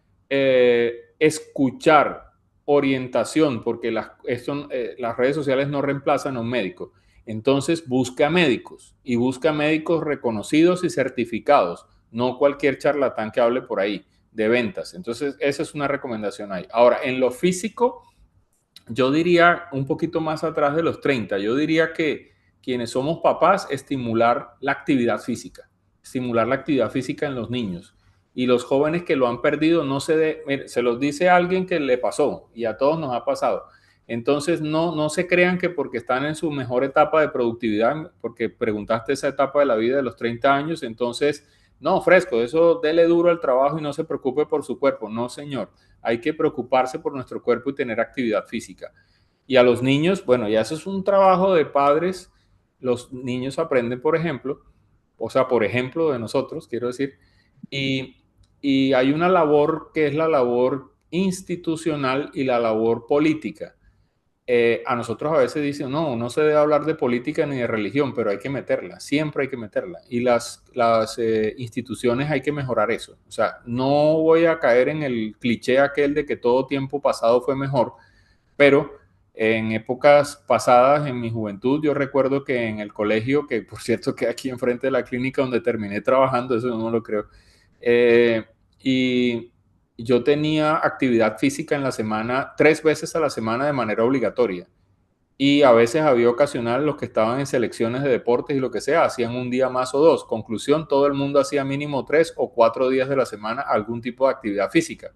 escuchar orientación, porque las redes sociales no reemplazan a un médico, entonces busca médicos y busca médicos reconocidos y certificados, no cualquier charlatán que hable por ahí de ventas. Entonces, esa es una recomendación ahí. Ahora, en lo físico, yo diría un poquito más atrás de los 30, yo diría que quienes somos papás, estimular la actividad física en los niños. Y los jóvenes que lo han perdido, se los dice a alguien que le pasó y a todos nos ha pasado. Entonces, no se crean que porque están en su mejor etapa de productividad, porque preguntaste esa etapa de la vida de los 30 años, entonces, no, fresco, eso dele duro al trabajo y no se preocupe por su cuerpo. No, señor, hay que preocuparse por nuestro cuerpo y tener actividad física. Y a los niños, bueno, ya eso es un trabajo de padres. Los niños aprenden, por ejemplo, de nosotros, quiero decir, y hay una labor que es la labor institucional y la labor política. A nosotros a veces dicen, no se debe hablar de política ni de religión, pero hay que meterla, siempre hay que meterla. Y las instituciones hay que mejorar eso. O sea, no voy a caer en el cliché aquel de que todo tiempo pasado fue mejor, pero en épocas pasadas, en mi juventud, yo recuerdo que en el colegio, que por cierto que aquí enfrente de la clínica donde terminé trabajando, eso no lo creo, y yo tenía actividad física en la semana, 3 veces a la semana de manera obligatoria. Y a veces había ocasional los que estaban en selecciones de deportes y lo que sea, hacían un día más o 2. Conclusión, todo el mundo hacía mínimo 3 o 4 días de la semana algún tipo de actividad física.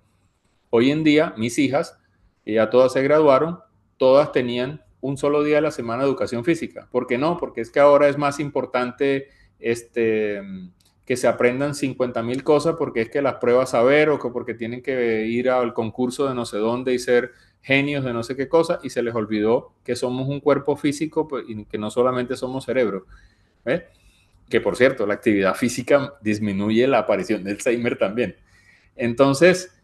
Hoy en día, mis hijas, que ya todas se graduaron, todas tenían un solo día de la semana de educación física. ¿Por qué no? Porque es que ahora es más importante que se aprendan 50,000 cosas porque es que las pruebas a ver o que porque tienen que ir al concurso de no sé dónde y ser genios de no sé qué cosa, y se les olvidó que somos un cuerpo físico y que no solamente somos cerebro. ¿Ves? Que por cierto, la actividad física disminuye la aparición del Alzheimer también. Entonces,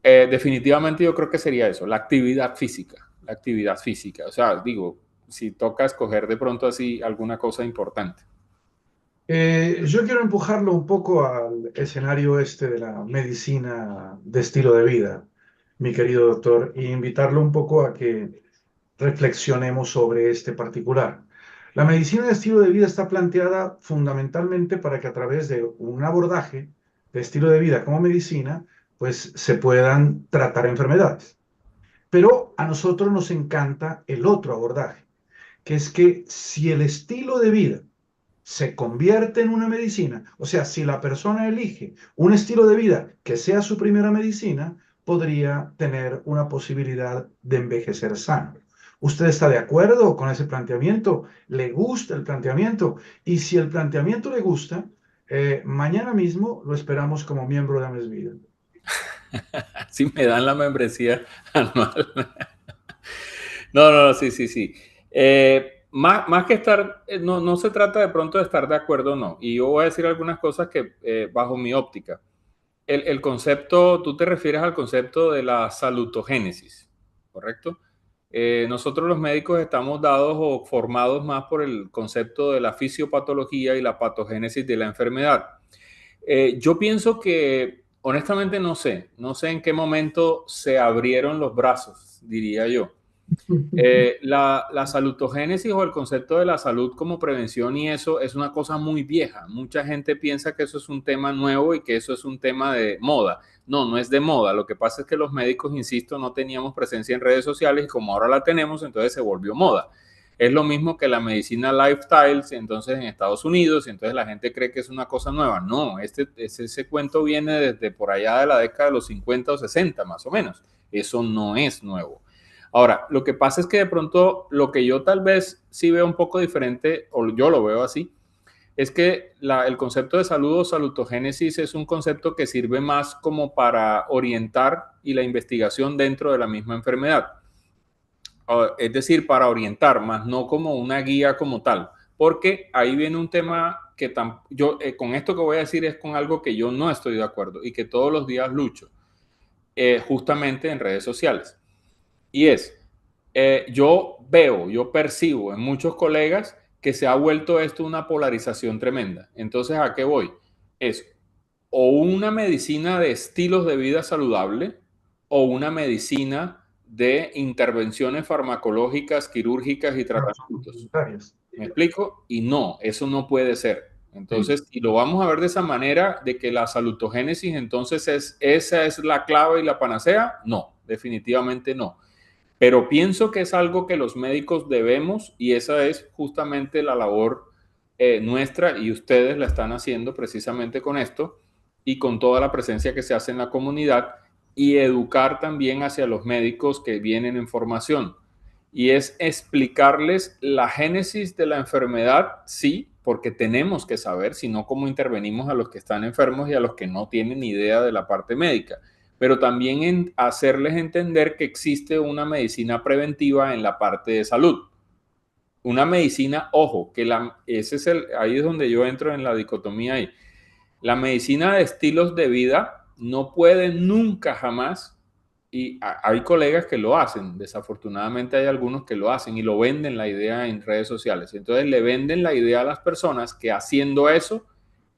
definitivamente yo creo que sería eso, la actividad física. La actividad física. O sea, digo, si toca escoger de pronto así alguna cosa importante. Yo quiero empujarlo un poco al escenario este de la medicina de estilo de vida, mi querido doctor, e invitarlo un poco a que reflexionemos sobre este particular. La medicina de estilo de vida está planteada fundamentalmente para que a través de un abordaje de estilo de vida como medicina, pues se puedan tratar enfermedades. Pero a nosotros nos encanta el otro abordaje, que es que si el estilo de vida se convierte en una medicina, o sea, si la persona elige un estilo de vida que sea su primera medicina, podría tener una posibilidad de envejecer sano. ¿Usted está de acuerdo con ese planteamiento? ¿Le gusta el planteamiento? Y si el planteamiento le gusta, mañana mismo lo esperamos como miembro de Amesvida. Si me dan la membresía anual. No, sí. Más que estar, no se trata de pronto de estar de acuerdo o no. Y yo voy a decir algunas cosas que bajo mi óptica. El concepto, tú te refieres al concepto de la salutogénesis, ¿correcto? Nosotros los médicos estamos dados o formados más por el concepto de la fisiopatología y la patogénesis de la enfermedad. Yo pienso que, honestamente, no sé en qué momento se abrieron los brazos, diría yo. La salutogénesis o el concepto de la salud como prevención y eso es una cosa muy vieja. Mucha gente piensa que eso es un tema nuevo y que eso es un tema de moda. No es de moda. Lo que pasa es que los médicos, insisto, no teníamos presencia en redes sociales y como ahora la tenemos, entonces se volvió moda. Es lo mismo que la medicina lifestyle, entonces en Estados Unidos, y entonces la gente cree que es una cosa nueva. No, ese cuento viene desde por allá de la década de los 50 o 60 más o menos. Eso no es nuevo. Ahora, lo que pasa es que de pronto lo que yo tal vez sí veo un poco diferente, o yo lo veo así, es que el concepto de salud o salutogénesis es un concepto que sirve más como para orientar y la investigación dentro de la misma enfermedad. Es decir, para orientar, más no como una guía como tal, porque ahí viene un tema que yo con esto que voy a decir es con algo que yo no estoy de acuerdo y que todos los días lucho, justamente en redes sociales. Y yo percibo en muchos colegas que se ha vuelto esto una polarización tremenda. Entonces, ¿a qué voy? Es o una medicina de estilos de vida saludable o una medicina de intervenciones farmacológicas, quirúrgicas y tratamientos. ¿Me explico? Y no, eso no puede ser. Entonces, y lo vamos a ver de esa manera, de que la salutogénesis entonces esa es la clave y la panacea. No, definitivamente no. Pero pienso que es algo que los médicos debemos y esa es justamente la labor nuestra y ustedes la están haciendo precisamente con esto y con toda la presencia que se hace en la comunidad y educar también hacia los médicos que vienen en formación. Y es explicarles la génesis de la enfermedad, sí, porque tenemos que saber, si no, cómo intervenimos a los que están enfermos y a los que no tienen idea de la parte médica. pero también en hacerles entender que existe una medicina preventiva en la parte de salud. Una medicina, ojo, que ahí es donde yo entro en la dicotomía ahí. La medicina de estilos de vida no puede nunca jamás, y hay colegas que lo hacen, desafortunadamente hay algunos que lo hacen y lo venden la idea en redes sociales. Entonces le venden la idea a las personas que haciendo eso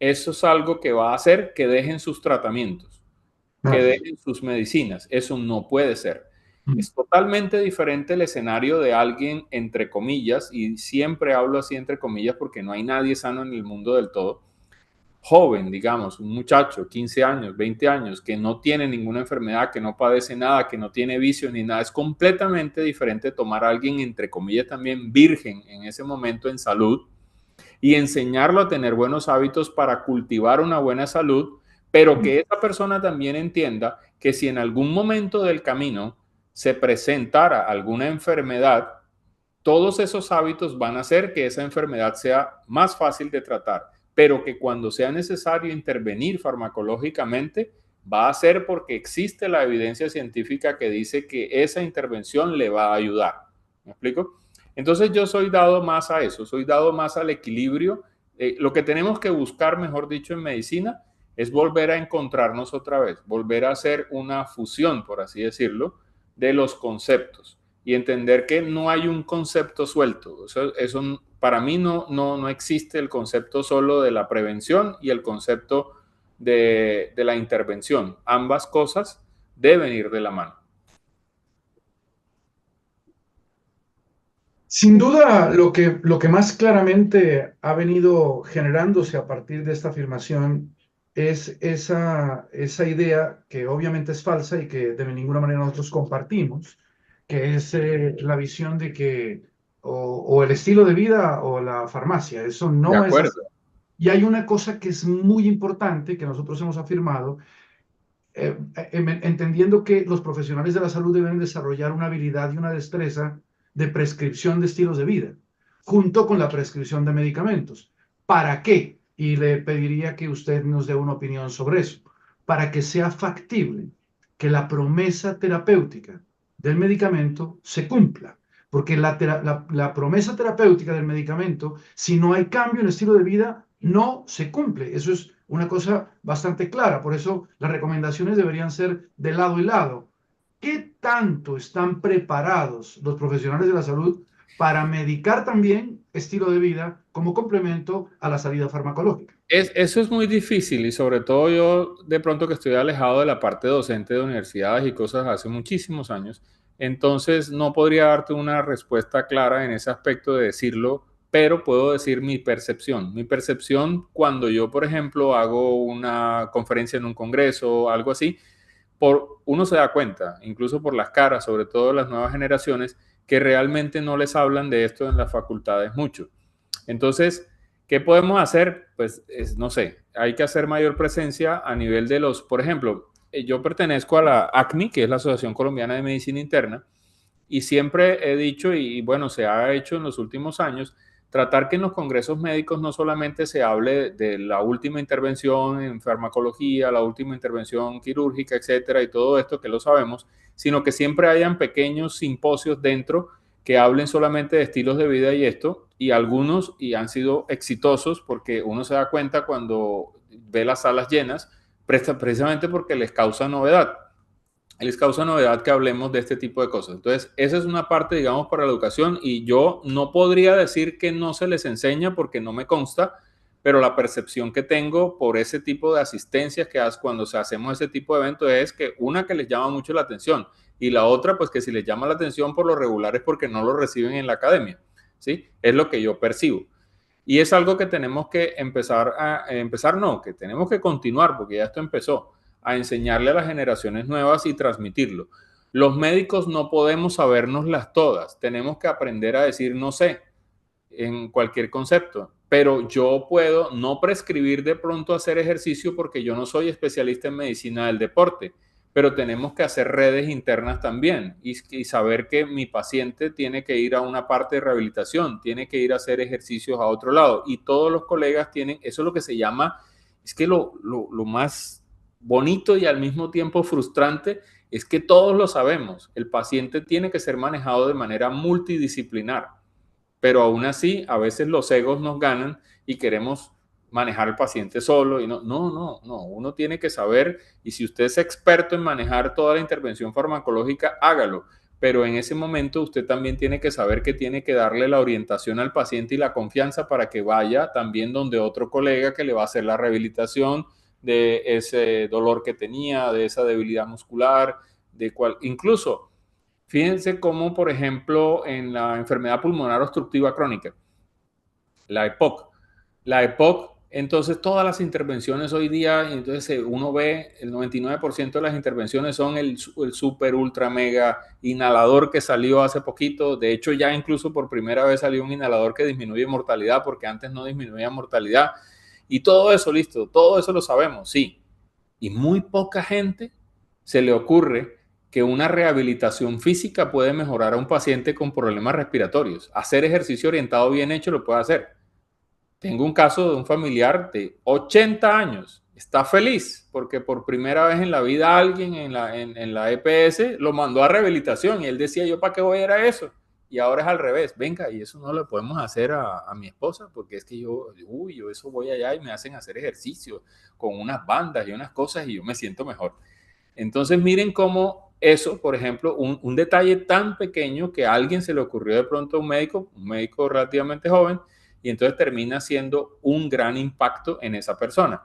es algo que va a hacer que dejen sus tratamientos, que dejen sus medicinas. Eso no puede ser. Es totalmente diferente el escenario de alguien, entre comillas, y siempre hablo así entre comillas porque no hay nadie sano en el mundo del todo, joven, digamos, un muchacho, 15 años, 20 años, que no tiene ninguna enfermedad, que no padece nada, que no tiene vicios ni nada. Es completamente diferente tomar a alguien, entre comillas, también virgen en ese momento en salud y enseñarlo a tener buenos hábitos para cultivar una buena salud, pero que esa persona también entienda que si en algún momento del camino se presentara alguna enfermedad, todos esos hábitos van a hacer que esa enfermedad sea más fácil de tratar, pero que cuando sea necesario intervenir farmacológicamente, va a ser porque existe la evidencia científica que dice que esa intervención le va a ayudar. ¿Me explico? Entonces yo soy dado más a eso, soy dado más al equilibrio. Lo que tenemos que buscar, mejor dicho, en medicina es volver a encontrarnos otra vez, volver a hacer una fusión, por así decirlo, de los conceptos y entender que no hay un concepto suelto. Eso para mí no existe el concepto solo de la prevención y el concepto de la intervención. Ambas cosas deben ir de la mano. Sin duda, lo que más claramente ha venido generándose a partir de esta afirmación es esa idea que obviamente es falsa y que de ninguna manera nosotros compartimos, que es la visión de que o el estilo de vida o la farmacia. Eso De no es así. acuerdo. Y hay una cosa que es muy importante que nosotros hemos afirmado, entendiendo que los profesionales de la salud deben desarrollar una habilidad y una destreza de prescripción de estilos de vida, junto con la prescripción de medicamentos. ¿Para qué? Y le pediría que usted nos dé una opinión sobre eso. Para que sea factible que la promesa terapéutica del medicamento se cumpla. Porque la promesa terapéutica del medicamento, si no hay cambio en el estilo de vida, no se cumple. Eso es una cosa bastante clara. Por eso las recomendaciones deberían ser de lado y lado. ¿Qué tanto están preparados los profesionales de la salud para medicar también estilo de vida como complemento a la salida farmacológica? Eso es muy difícil y sobre todo yo de pronto que estoy alejado de la parte docente de universidades y cosas hace muchísimos años, entonces no podría darte una respuesta clara en ese aspecto de decirlo, pero puedo decir mi percepción. Mi percepción cuando yo, por ejemplo, hago una conferencia en un congreso o algo así, uno se da cuenta, incluso por las caras, sobre todo las nuevas generaciones, que realmente no les hablan de esto en las facultades mucho. Entonces, ¿qué podemos hacer? Pues, no sé, hay que hacer mayor presencia a nivel de por ejemplo, yo pertenezco a la ACMI, que es la Asociación Colombiana de Medicina Interna, y siempre he dicho, y bueno, se ha hecho en los últimos años, tratar que en los congresos médicos no solamente se hable de la última intervención en farmacología, la última intervención quirúrgica, etcétera, y todo esto que lo sabemos, sino que siempre hayan pequeños simposios dentro que hablen solamente de estilos de vida y esto, y algunos y han sido exitosos porque uno se da cuenta cuando ve las salas llenas, precisamente porque les causa novedad. Les causa novedad que hablemos de este tipo de cosas. Entonces, esa es una parte, digamos, para la educación y yo no podría decir que no se les enseña porque no me consta, pero la percepción que tengo por ese tipo de asistencias que haces cuando hacemos ese tipo de eventos es que una que les llama mucho la atención y la otra, pues que si les llama la atención por lo regular es porque no lo reciben en la academia, ¿sí? Es lo que yo percibo. Y es algo que tenemos que que tenemos que continuar porque ya esto empezó a enseñarle a las generaciones nuevas y transmitirlo. Los médicos no podemos sabérnoslas todas, tenemos que aprender a decir no sé en cualquier concepto, pero yo puedo no prescribir de pronto hacer ejercicio porque yo no soy especialista en medicina del deporte, pero tenemos que hacer redes internas también y saber que mi paciente tiene que ir a una parte de rehabilitación, tiene que ir a hacer ejercicios a otro lado y todos los colegas tienen, eso es lo que se llama, es que lo más bonito y al mismo tiempo frustrante es que todos lo sabemos. El paciente tiene que ser manejado de manera multidisciplinar, pero aún así a veces los egos nos ganan y queremos manejar al paciente solo y no, uno tiene que saber, y si usted es experto en manejar toda la intervención farmacológica, hágalo, pero en ese momento usted también tiene que saber que tiene que darle la orientación al paciente y la confianza para que vaya también donde otro colega que le va a hacer la rehabilitación de ese dolor que tenía, de esa debilidad muscular, incluso fíjense cómo, por ejemplo, en la enfermedad pulmonar obstructiva crónica, la EPOC. La EPOC, entonces todas las intervenciones hoy día, entonces uno ve el 99% de las intervenciones son el super ultra mega inhalador que salió hace poquito. De hecho, ya incluso por primera vez salió un inhalador que disminuye mortalidad, porque antes no disminuía mortalidad. Y todo eso, listo, todo eso lo sabemos, sí. Y muy poca gente se le ocurre que una rehabilitación física puede mejorar a un paciente con problemas respiratorios. Hacer ejercicio orientado bien hecho lo puede hacer. Tengo un caso de un familiar de 80 años. Está feliz porque por primera vez en la vida alguien en la EPS lo mandó a rehabilitación y él decía, ¿yo para qué voy a ir a eso? Y ahora es al revés. Venga, y eso no lo podemos hacer a mi esposa porque es que yo eso voy allá y me hacen hacer ejercicio con unas bandas y unas cosas y yo me siento mejor. Entonces miren cómo eso, por ejemplo, un detalle tan pequeño que a alguien se le ocurrió de pronto a un médico relativamente joven, y entonces termina siendo un gran impacto en esa persona.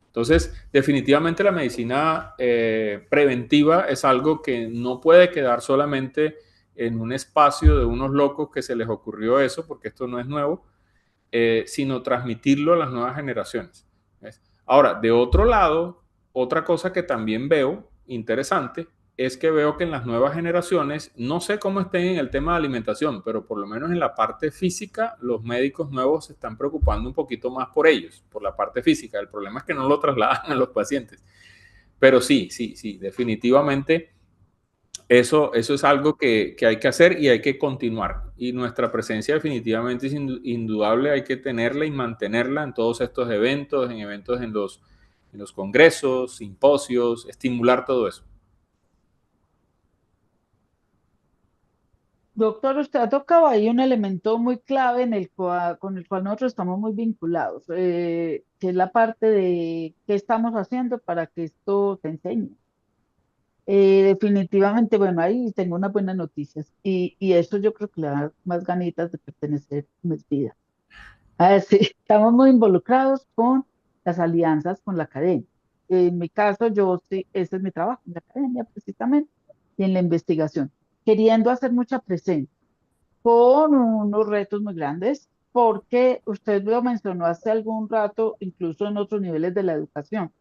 Entonces, definitivamente la medicina preventiva es algo que no puede quedar solamente en un espacio de unos locos que se les ocurrió eso, porque esto no es nuevo, sino transmitirlo a las nuevas generaciones. ¿Ves? Ahora, de otro lado, otra cosa que también veo interesante es que veo que en las nuevas generaciones, no sé cómo estén en el tema de alimentación, pero por lo menos en la parte física, los médicos nuevos se están preocupando un poquito más por ellos, por la parte física. El problema es que no lo trasladan a los pacientes. Pero sí, definitivamente eso es algo que hay que hacer y hay que continuar. Y nuestra presencia definitivamente es indudable, hay que tenerla y mantenerla en todos estos eventos, en los congresos, simposios, estimular todo eso. Doctor, usted ha tocado ahí un elemento muy clave con el cual nosotros estamos muy vinculados, que es la parte de qué estamos haciendo para que esto se enseñe. Definitivamente, bueno, ahí tengo unas buenas noticias y eso yo creo que le da más ganitas de pertenecer a Mes Vida. Sí, estamos muy involucrados con las alianzas con la academia. En mi caso, yo sí, ese es mi trabajo en la academia precisamente y en la investigación, queriendo hacer mucha presencia con unos retos muy grandes, porque usted lo mencionó hace algún rato, incluso en otros niveles de la educación.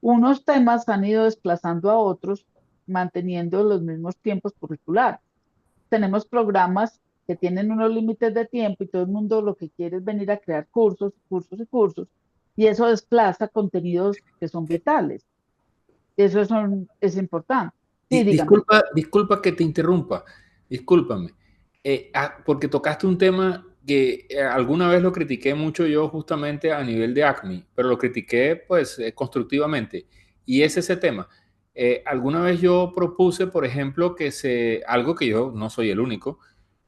Unos temas han ido desplazando a otros, manteniendo los mismos tiempos curriculares. Tenemos programas que tienen unos límites de tiempo y todo el mundo lo que quiere es venir a crear cursos, cursos y cursos, y eso desplaza contenidos que son vitales. Eso es importante. Sí, dígame. Disculpa que te interrumpa, discúlpame, porque tocaste un tema que alguna vez lo critiqué mucho yo justamente a nivel de ACMI, pero lo critiqué pues constructivamente, y es ese tema. Alguna vez yo propuse, por ejemplo, algo que yo no soy el único,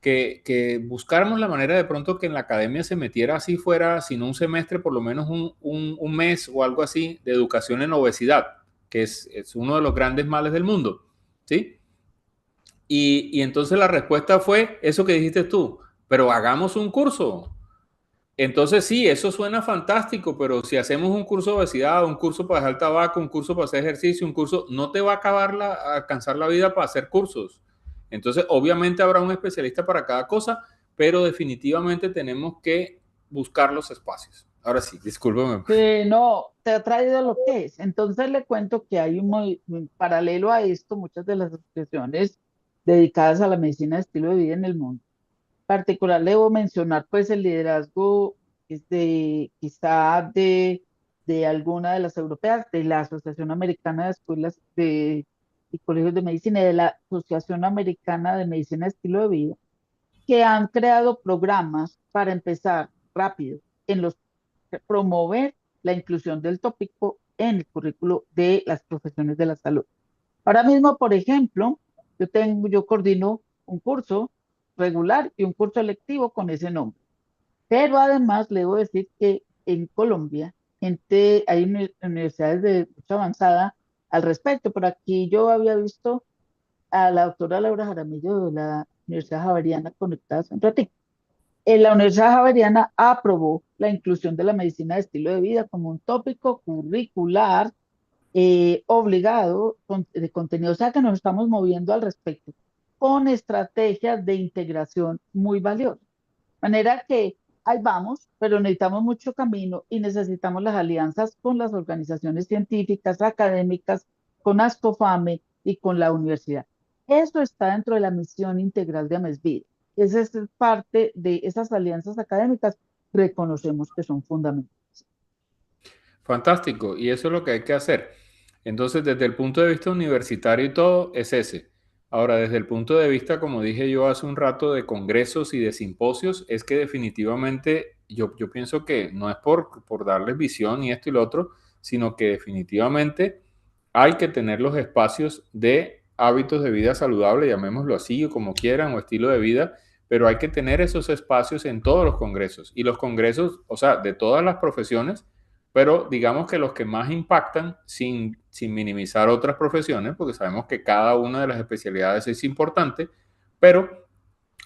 que buscáramos la manera de pronto que en la academia se metiera así fuera, sino un semestre, por lo menos un mes o algo así, de educación en obesidad, que es uno de los grandes males del mundo. ¿Sí? Y entonces la respuesta fue eso que dijiste tú, pero hagamos un curso. Entonces sí, eso suena fantástico, pero si hacemos un curso de obesidad, un curso para dejar tabaco, un curso para hacer ejercicio, un curso, no te va a alcanzar la vida para hacer cursos. Entonces, obviamente habrá un especialista para cada cosa, pero definitivamente tenemos que buscar los espacios. Ahora sí, discúlpeme. No, te ha traído lo que es. Entonces le cuento que hay un paralelo a esto, muchas de las asociaciones dedicadas a la medicina de estilo de vida en el mundo. En particular, debo mencionar pues el liderazgo quizá de alguna de las europeas, de la Asociación Americana de Escuelas y Colegios de Medicina y de la Asociación Americana de Medicina de Estilo de Vida, que han creado programas para empezar rápido en los promover la inclusión del tópico en el currículo de las profesiones de la salud. Ahora mismo, por ejemplo, yo coordino un curso regular y un curso electivo con ese nombre. Pero además le debo decir que en Colombia hay universidades de mucha avanzada al respecto. Por aquí yo había visto a la doctora Laura Jaramillo de la Universidad Javeriana conectada hace un ratito. En la Universidad Javeriana aprobó la inclusión de la medicina de estilo de vida como un tópico curricular obligado de contenido. O sea que nos estamos moviendo al respecto con estrategias de integración muy valiosas. De manera que ahí vamos, pero necesitamos mucho camino y necesitamos las alianzas con las organizaciones científicas, académicas, con Ascofame y con la universidad. Eso está dentro de la misión integral de AMESVID. Esa es parte de esas alianzas académicas, reconocemos que son fundamentales. Fantástico, y eso es lo que hay que hacer. Entonces, desde el punto de vista universitario y todo, es ese. Ahora, desde el punto de vista, como dije yo hace un rato, de congresos y de simposios, es que definitivamente yo pienso que no es por darles visión y esto y lo otro, sino que definitivamente hay que tener los espacios de hábitos de vida saludable, llamémoslo así o como quieran, o estilo de vida, pero hay que tener esos espacios en todos los congresos. Y los congresos, o sea, de todas las profesiones, pero digamos que los que más impactan, sin minimizar otras profesiones, porque sabemos que cada una de las especialidades es importante, pero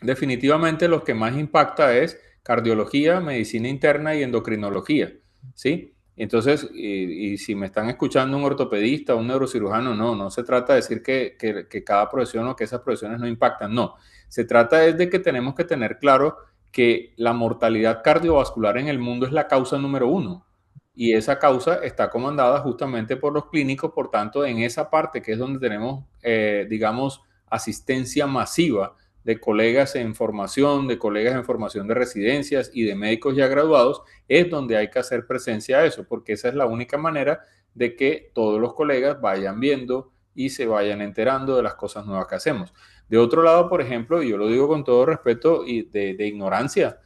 definitivamente los que más impacta es cardiología, medicina interna y endocrinología, ¿sí? Entonces, y si me están escuchando un ortopedista o un neurocirujano, no se trata de decir que cada profesión o que esas profesiones no impactan, no. Se trata es de que tenemos que tener claro que la mortalidad cardiovascular en el mundo es la causa número 1. Y esa causa está comandada justamente por los clínicos, por tanto, en esa parte que es donde tenemos, digamos, asistencia masiva de colegas en formación, de colegas en formación de residencias y de médicos ya graduados, es donde hay que hacer presencia a eso, porque esa es la única manera de que todos los colegas vayan viendo y se vayan enterando de las cosas nuevas que hacemos. De otro lado, por ejemplo, y yo lo digo con todo respeto y de ignorancia,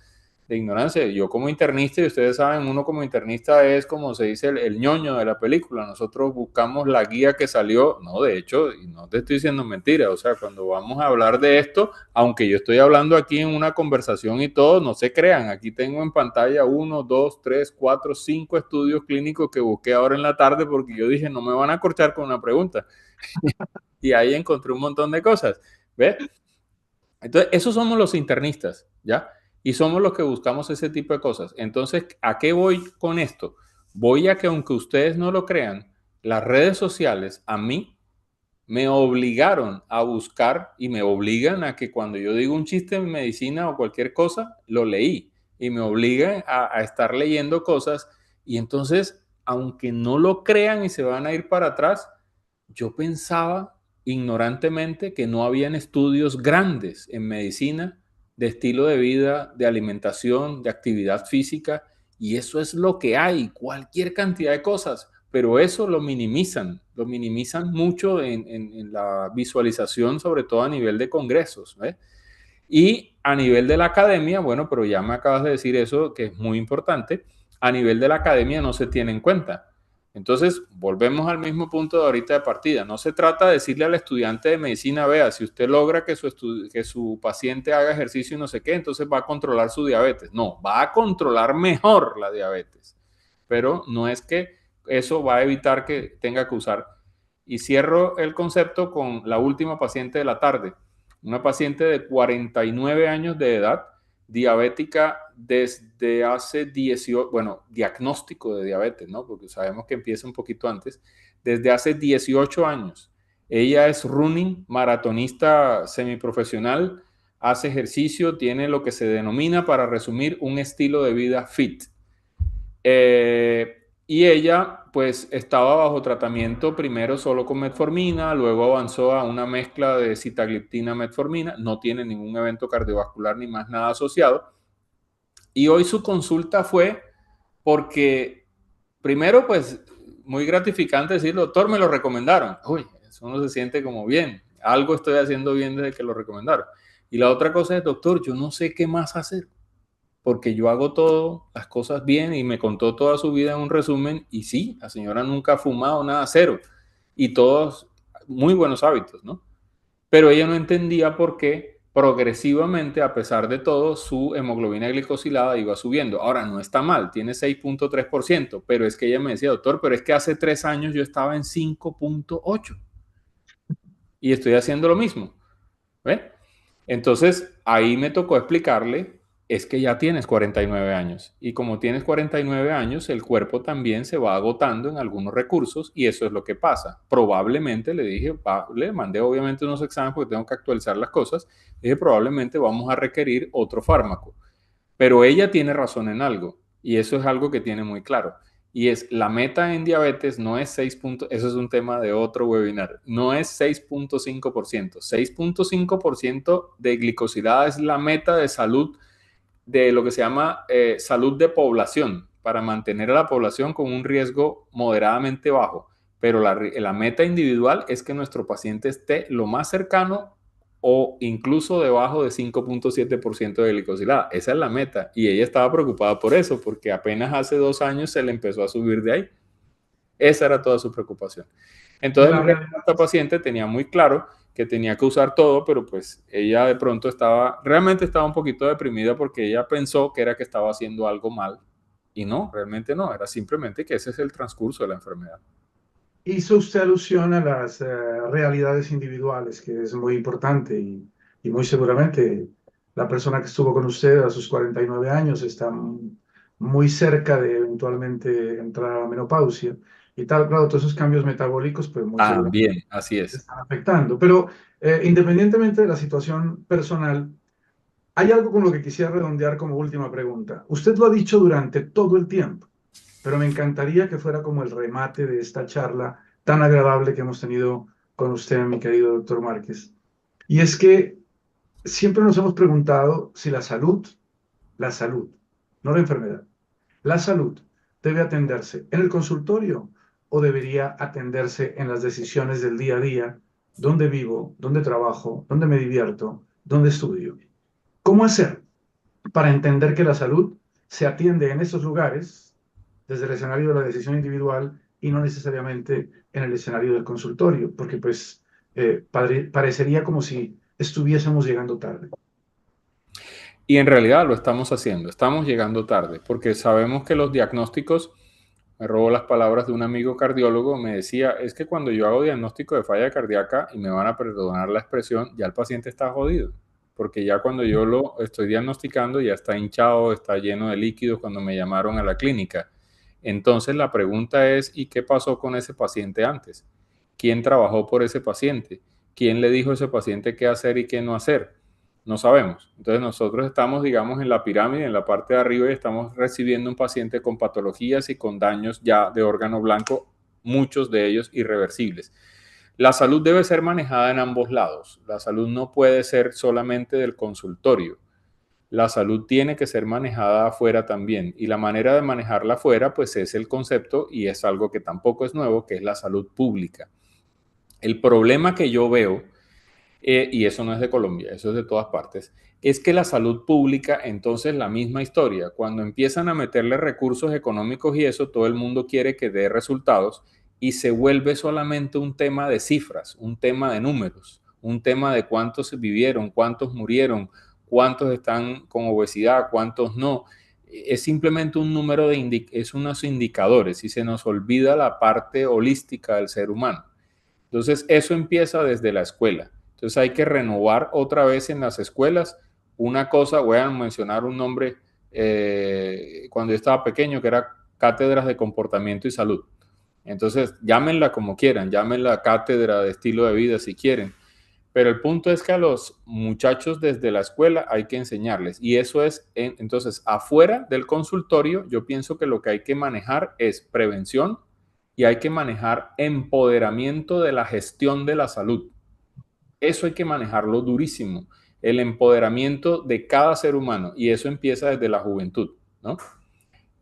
yo como internista, y ustedes saben, uno como internista es como se dice el ñoño de la película. Nosotros buscamos la guía que salió, no, de hecho, y no te estoy diciendo mentira, o sea, cuando vamos a hablar de esto, aunque yo estoy hablando aquí en una conversación y todo, no se crean, aquí tengo en pantalla 1, 2, 3, 4, 5 estudios clínicos que busqué ahora en la tarde porque yo dije, no me van a corchar con una pregunta. Y ahí encontré un montón de cosas, ¿ves? Entonces, esos somos los internistas, ¿ya? Y somos los que buscamos ese tipo de cosas. Entonces, ¿a qué voy con esto? Voy a que, aunque ustedes no lo crean, las redes sociales a mí me obligaron a buscar y me obligan a que cuando yo digo un chiste en medicina o cualquier cosa, lo leí. Y me obligan a estar leyendo cosas. Y entonces, aunque no lo crean y se van a ir para atrás, yo pensaba ignorantemente que no habían estudios grandes en medicina de estilo de vida, de alimentación, de actividad física, y eso es lo que hay, cualquier cantidad de cosas, pero eso lo minimizan mucho en la visualización, sobre todo a nivel de congresos, ¿ves? Y a nivel de la academia, bueno, pero ya me acabas de decir eso, que es muy importante, a nivel de la academia no se tiene en cuenta. Entonces, volvemos al mismo punto de ahorita de partida. No se trata de decirle al estudiante de medicina, vea, si usted logra que su paciente haga ejercicio y no sé qué, entonces va a controlar su diabetes. No, va a controlar mejor la diabetes. Pero no es que eso va a evitar que tenga que usar. Y cierro el concepto con la última paciente de la tarde. Una paciente de 49 años de edad, diabética desde hace 18, bueno, diagnóstico de diabetes, ¿no? Porque sabemos que empieza un poquito antes, desde hace 18 años. Ella es running, maratonista semiprofesional, hace ejercicio, tiene lo que se denomina, para resumir, un estilo de vida fit. Y ella pues estaba bajo tratamiento primero solo con metformina, luego avanzó a una mezcla de sitagliptina-metformina, no tiene ningún evento cardiovascular ni más nada asociado. Y hoy su consulta fue porque primero pues muy gratificante decir, doctor, me lo recomendaron. Uy, eso uno se siente como bien, algo estoy haciendo bien desde que lo recomendaron. Y la otra cosa es, doctor, yo no sé qué más hacer. porque yo hago todo, las cosas bien, y me contó toda su vida en un resumen, y sí, la señora nunca ha fumado nada, cero, y todos muy buenos hábitos, ¿no? Pero ella no entendía por qué progresivamente, a pesar de todo, su hemoglobina glicosilada iba subiendo. Ahora, no está mal, tiene 6.3%, pero es que ella me decía, doctor, pero es que hace 3 años yo estaba en 5.8 y estoy haciendo lo mismo. ¿Ve? Entonces, ahí me tocó explicarle, es que ya tienes 49 años y como tienes 49 años, el cuerpo también se va agotando en algunos recursos y eso es lo que pasa. Probablemente le dije, le mandé obviamente unos exámenes porque tengo que actualizar las cosas, dije, probablemente vamos a requerir otro fármaco. Pero ella tiene razón en algo, y eso es algo que tiene muy claro. Y es, la meta en diabetes no es 6 puntos, eso es un tema de otro webinar, no es 6.5%. 6.5% de glicosilada es la meta de salud de lo que se llama salud de población, para mantener a la población con un riesgo moderadamente bajo. Pero la meta individual es que nuestro paciente esté lo más cercano o incluso debajo de 5.7% de glicosilada. Esa es la meta. Y ella estaba preocupada por eso, porque apenas hace 2 años se le empezó a subir de ahí. Esa era toda su preocupación. Entonces, esta paciente tenía muy claro que tenía que usar todo, pero pues ella de pronto realmente estaba un poquito deprimida porque ella pensó que era que estaba haciendo algo mal. Y no, realmente no, era simplemente que ese es el transcurso de la enfermedad. Hizo usted alusión a las realidades individuales, que es muy importante y muy seguramente la persona que estuvo con usted a sus 49 años está muy cerca de eventualmente entrar a la menopausia y tal. Claro, todos esos cambios metabólicos, pues muy seguramente También, así es. están afectando. Pero independientemente de la situación personal, hay algo con lo que quisiera redondear como última pregunta. Usted lo ha dicho durante todo el tiempo, pero me encantaría que fuera como el remate de esta charla tan agradable que hemos tenido con usted, mi querido doctor Márquez. Y es que siempre nos hemos preguntado si la salud, no la enfermedad, la salud debe atenderse en el consultorio o debería atenderse en las decisiones del día a día, dónde vivo, dónde trabajo, dónde me divierto, dónde estudio. ¿Cómo hacer para entender que la salud se atiende en esos lugares, desde el escenario de la decisión individual y no necesariamente en el escenario del consultorio? Porque pues parecería como si estuviésemos llegando tarde. Y en realidad lo estamos haciendo, estamos llegando tarde, porque sabemos que los diagnósticos, me robo las palabras de un amigo cardiólogo, me decía, es que cuando yo hago diagnóstico de falla cardíaca, y me van a perdonar la expresión, ya el paciente está jodido, porque ya cuando yo lo estoy diagnosticando ya está hinchado, está lleno de líquidos cuando me llamaron a la clínica. Entonces la pregunta es, ¿y qué pasó con ese paciente antes? ¿Quién trabajó por ese paciente? ¿Quién le dijo a ese paciente qué hacer y qué no hacer? No sabemos. Entonces nosotros estamos, digamos, en la pirámide, en la parte de arriba, y estamos recibiendo un paciente con patologías y con daños ya de órgano blanco, muchos de ellos irreversibles. La salud debe ser manejada en ambos lados. La salud no puede ser solamente del consultorio. La salud tiene que ser manejada afuera también. Y la manera de manejarla afuera, pues es el concepto, y es algo que tampoco es nuevo, que es la salud pública. El problema que yo veo, y eso no es de Colombia, eso es de todas partes, es que la salud pública, entonces la misma historia, cuando empiezan a meterle recursos económicos y eso, todo el mundo quiere que dé resultados y se vuelve solamente un tema de cifras, un tema de números, un tema de cuántos vivieron, cuántos murieron, cuántos están con obesidad, cuántos no. Es simplemente un número es unos indicadores y se nos olvida la parte holística del ser humano. Entonces, eso empieza desde la escuela. Entonces, hay que renovar otra vez en las escuelas una cosa, voy a mencionar un nombre cuando yo estaba pequeño, que era Cátedras de Comportamiento y Salud. Entonces, llámenla como quieran, llámenla cátedra de estilo de vida si quieren, pero el punto es que a los muchachos desde la escuela hay que enseñarles y eso es, entonces, afuera del consultorio, yo pienso que lo que hay que manejar es prevención y hay que manejar empoderamiento de la gestión de la salud. Eso hay que manejarlo durísimo, el empoderamiento de cada ser humano y eso empieza desde la juventud, ¿no?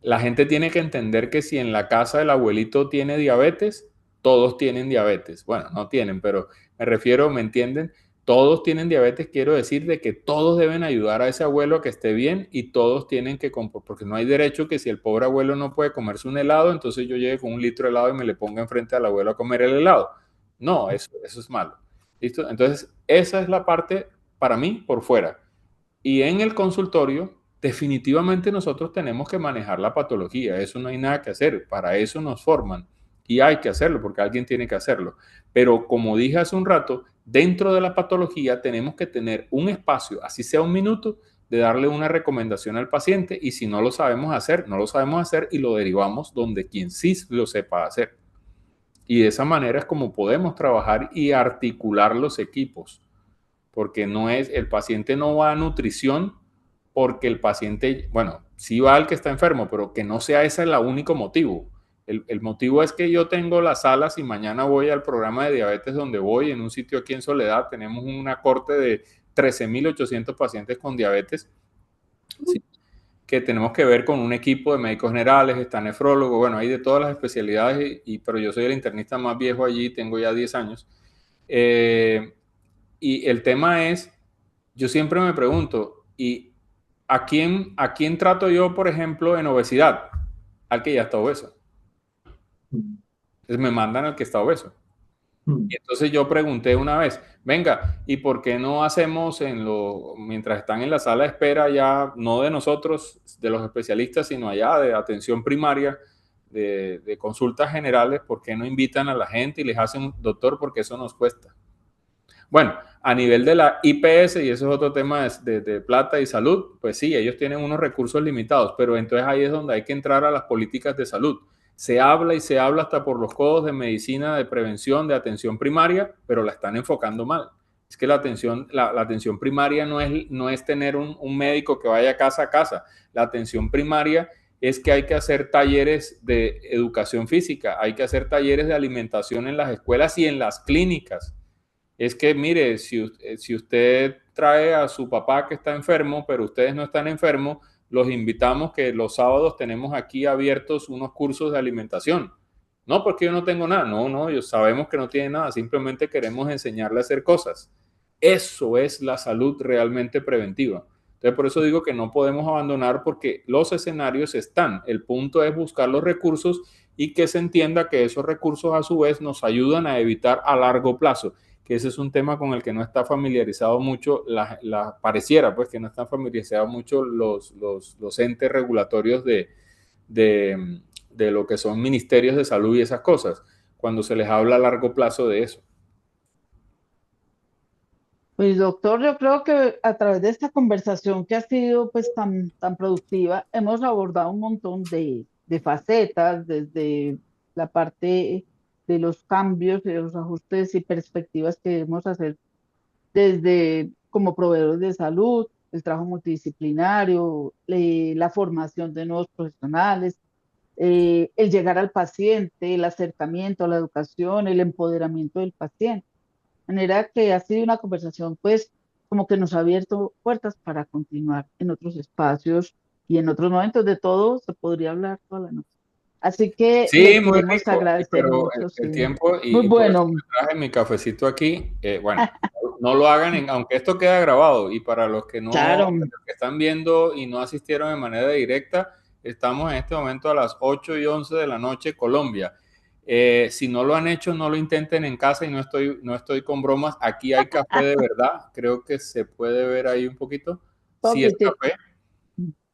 La gente tiene que entender que si en la casa el abuelito tiene diabetes, todos tienen diabetes. Bueno, no tienen, pero me refiero, ¿me entienden? todos tienen diabetes, quiero decir de que todos deben ayudar a ese abuelo a que esté bien y todos tienen que, porque no hay derecho que si el pobre abuelo no puede comerse un helado, entonces yo llegue con un litro de helado y me le ponga enfrente al abuelo a comer el helado. No, eso es malo. ¿Listo? Entonces, esa es la parte para mí por fuera. Y en el consultorio, definitivamente nosotros tenemos que manejar la patología. Eso no hay nada que hacer. Para eso nos forman. Y hay que hacerlo porque alguien tiene que hacerlo. Pero como dije hace un rato, dentro de la patología tenemos que tener un espacio, así sea un minuto, de darle una recomendación al paciente y si no lo sabemos hacer, no lo sabemos hacer y lo derivamos donde quien sí lo sepa hacer. Y de esa manera es como podemos trabajar y articular los equipos, porque no es, el paciente no va a nutrición porque el paciente, bueno, sí va al que está enfermo, pero que no sea ese el único motivo. El motivo es que yo tengo las salas y mañana voy al programa de diabetes donde voy, en un sitio aquí en Soledad, tenemos una corte de 13.800 pacientes con diabetes, ¿sí? Que tenemos que ver con un equipo de médicos generales, está nefrólogo, bueno, hay de todas las especialidades, pero yo soy el internista más viejo allí, tengo ya 10 años. Y el tema es, yo siempre me pregunto, ¿y a quién trato yo, por ejemplo, en obesidad? Al que ya está obeso. Entonces me mandan al que está obeso. Y entonces yo pregunté una vez, venga, ¿y por qué no hacemos mientras están en la sala de espera ya, no de nosotros, de los especialistas, sino allá de atención primaria, de consultas generales, ¿por qué no invitan a la gente y les hacen, doctor, porque eso nos cuesta? Bueno, a nivel de la IPS, y eso es otro tema de plata y salud, pues sí, ellos tienen unos recursos limitados, pero entonces ahí es donde hay que entrar a las políticas de salud. Se habla y se habla hasta por los codos de medicina, de prevención, de atención primaria, pero la están enfocando mal. Es que la atención primaria no es tener un médico que vaya casa a casa. La atención primaria es que hay que hacer talleres de educación física, hay que hacer talleres de alimentación en las escuelas y en las clínicas. Es que, mire, si usted trae a su papá que está enfermo, pero ustedes no están enfermos, los invitamos que los sábados tenemos aquí abiertos unos cursos de alimentación. No, porque yo no tengo nada. No, yo sabemos que no tiene nada. Simplemente queremos enseñarle a hacer cosas. Eso es la salud realmente preventiva. Entonces, por eso digo que no podemos abandonar porque los escenarios están. El punto es buscar los recursos y que se entienda que esos recursos a su vez nos ayudan a evitar a largo plazo, que ese es un tema con el que no está familiarizado mucho, pareciera pues que no están familiarizados mucho los entes regulatorios de lo que son ministerios de salud y esas cosas, cuando se les habla a largo plazo de eso. Pues doctor, yo creo que a través de esta conversación que ha sido pues tan productiva, hemos abordado un montón de facetas, desde la parte de los cambios, de los ajustes y perspectivas que debemos hacer desde como proveedores de salud, el trabajo multidisciplinario, la formación de nuevos profesionales, el llegar al paciente, el acercamiento a la educación, el empoderamiento del paciente. De manera que ha sido una conversación, pues, como que nos ha abierto puertas para continuar en otros espacios y en otros momentos. De todo se podría hablar toda la noche. Así que Sí, le muy queremos rico, agradecer pero mucho, el sí. tiempo, Muy y por eso bueno, me traje mi cafecito aquí, bueno, no lo hagan, aunque esto queda grabado, y para los que no, claro. los que están viendo y no asistieron de manera directa, estamos en este momento a las 8:11 de la noche, Colombia. Si no lo han hecho, no lo intenten en casa y no estoy con bromas, aquí hay café de verdad, creo que se puede ver ahí un poquito, sí es Poquitico, café.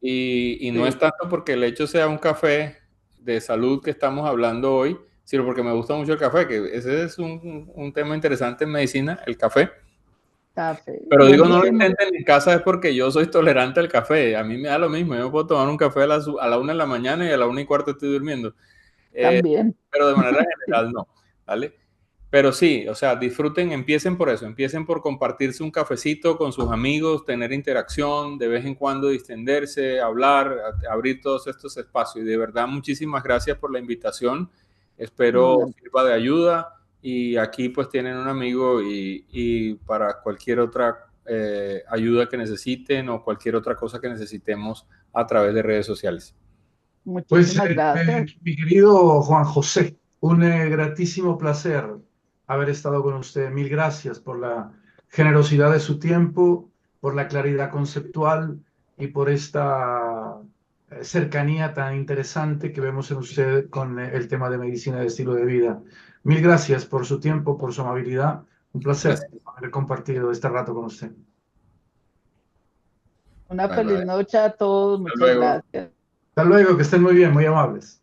Y no es sí. tanto porque el hecho sea un café de salud que estamos hablando hoy, sino porque me gusta mucho el café, que ese es un tema interesante en medicina, el café. Café, Pero digo, no lo buenísimo. intenten en casa es porque yo soy tolerante al café. A mí me da lo mismo, yo me puedo tomar un café a la 1 de la mañana y a la 1:15 estoy durmiendo. También. Pero de manera Sí. general no, ¿vale? Pero sí, o sea, disfruten, empiecen por eso, empiecen por compartirse un cafecito con sus amigos, tener interacción, de vez en cuando distenderse, hablar, abrir todos estos espacios. Y de verdad, muchísimas gracias por la invitación. No, Espero sirva de ayuda y aquí pues tienen un amigo y para cualquier otra ayuda que necesiten o cualquier otra cosa que necesitemos a través de redes sociales. Pues, muchísimas gracias. mi querido Juan José, un gratísimo placer haber estado con usted. Mil gracias por la generosidad de su tiempo, por la claridad conceptual y por esta cercanía tan interesante que vemos en usted con el tema de medicina de estilo de vida. Mil gracias por su tiempo, por su amabilidad. Un placer Gracias. haber compartido este rato con usted. Una Bye, feliz bye. noche a todos. Hasta Muchas luego. gracias. Hasta luego, que estén muy bien, muy amables.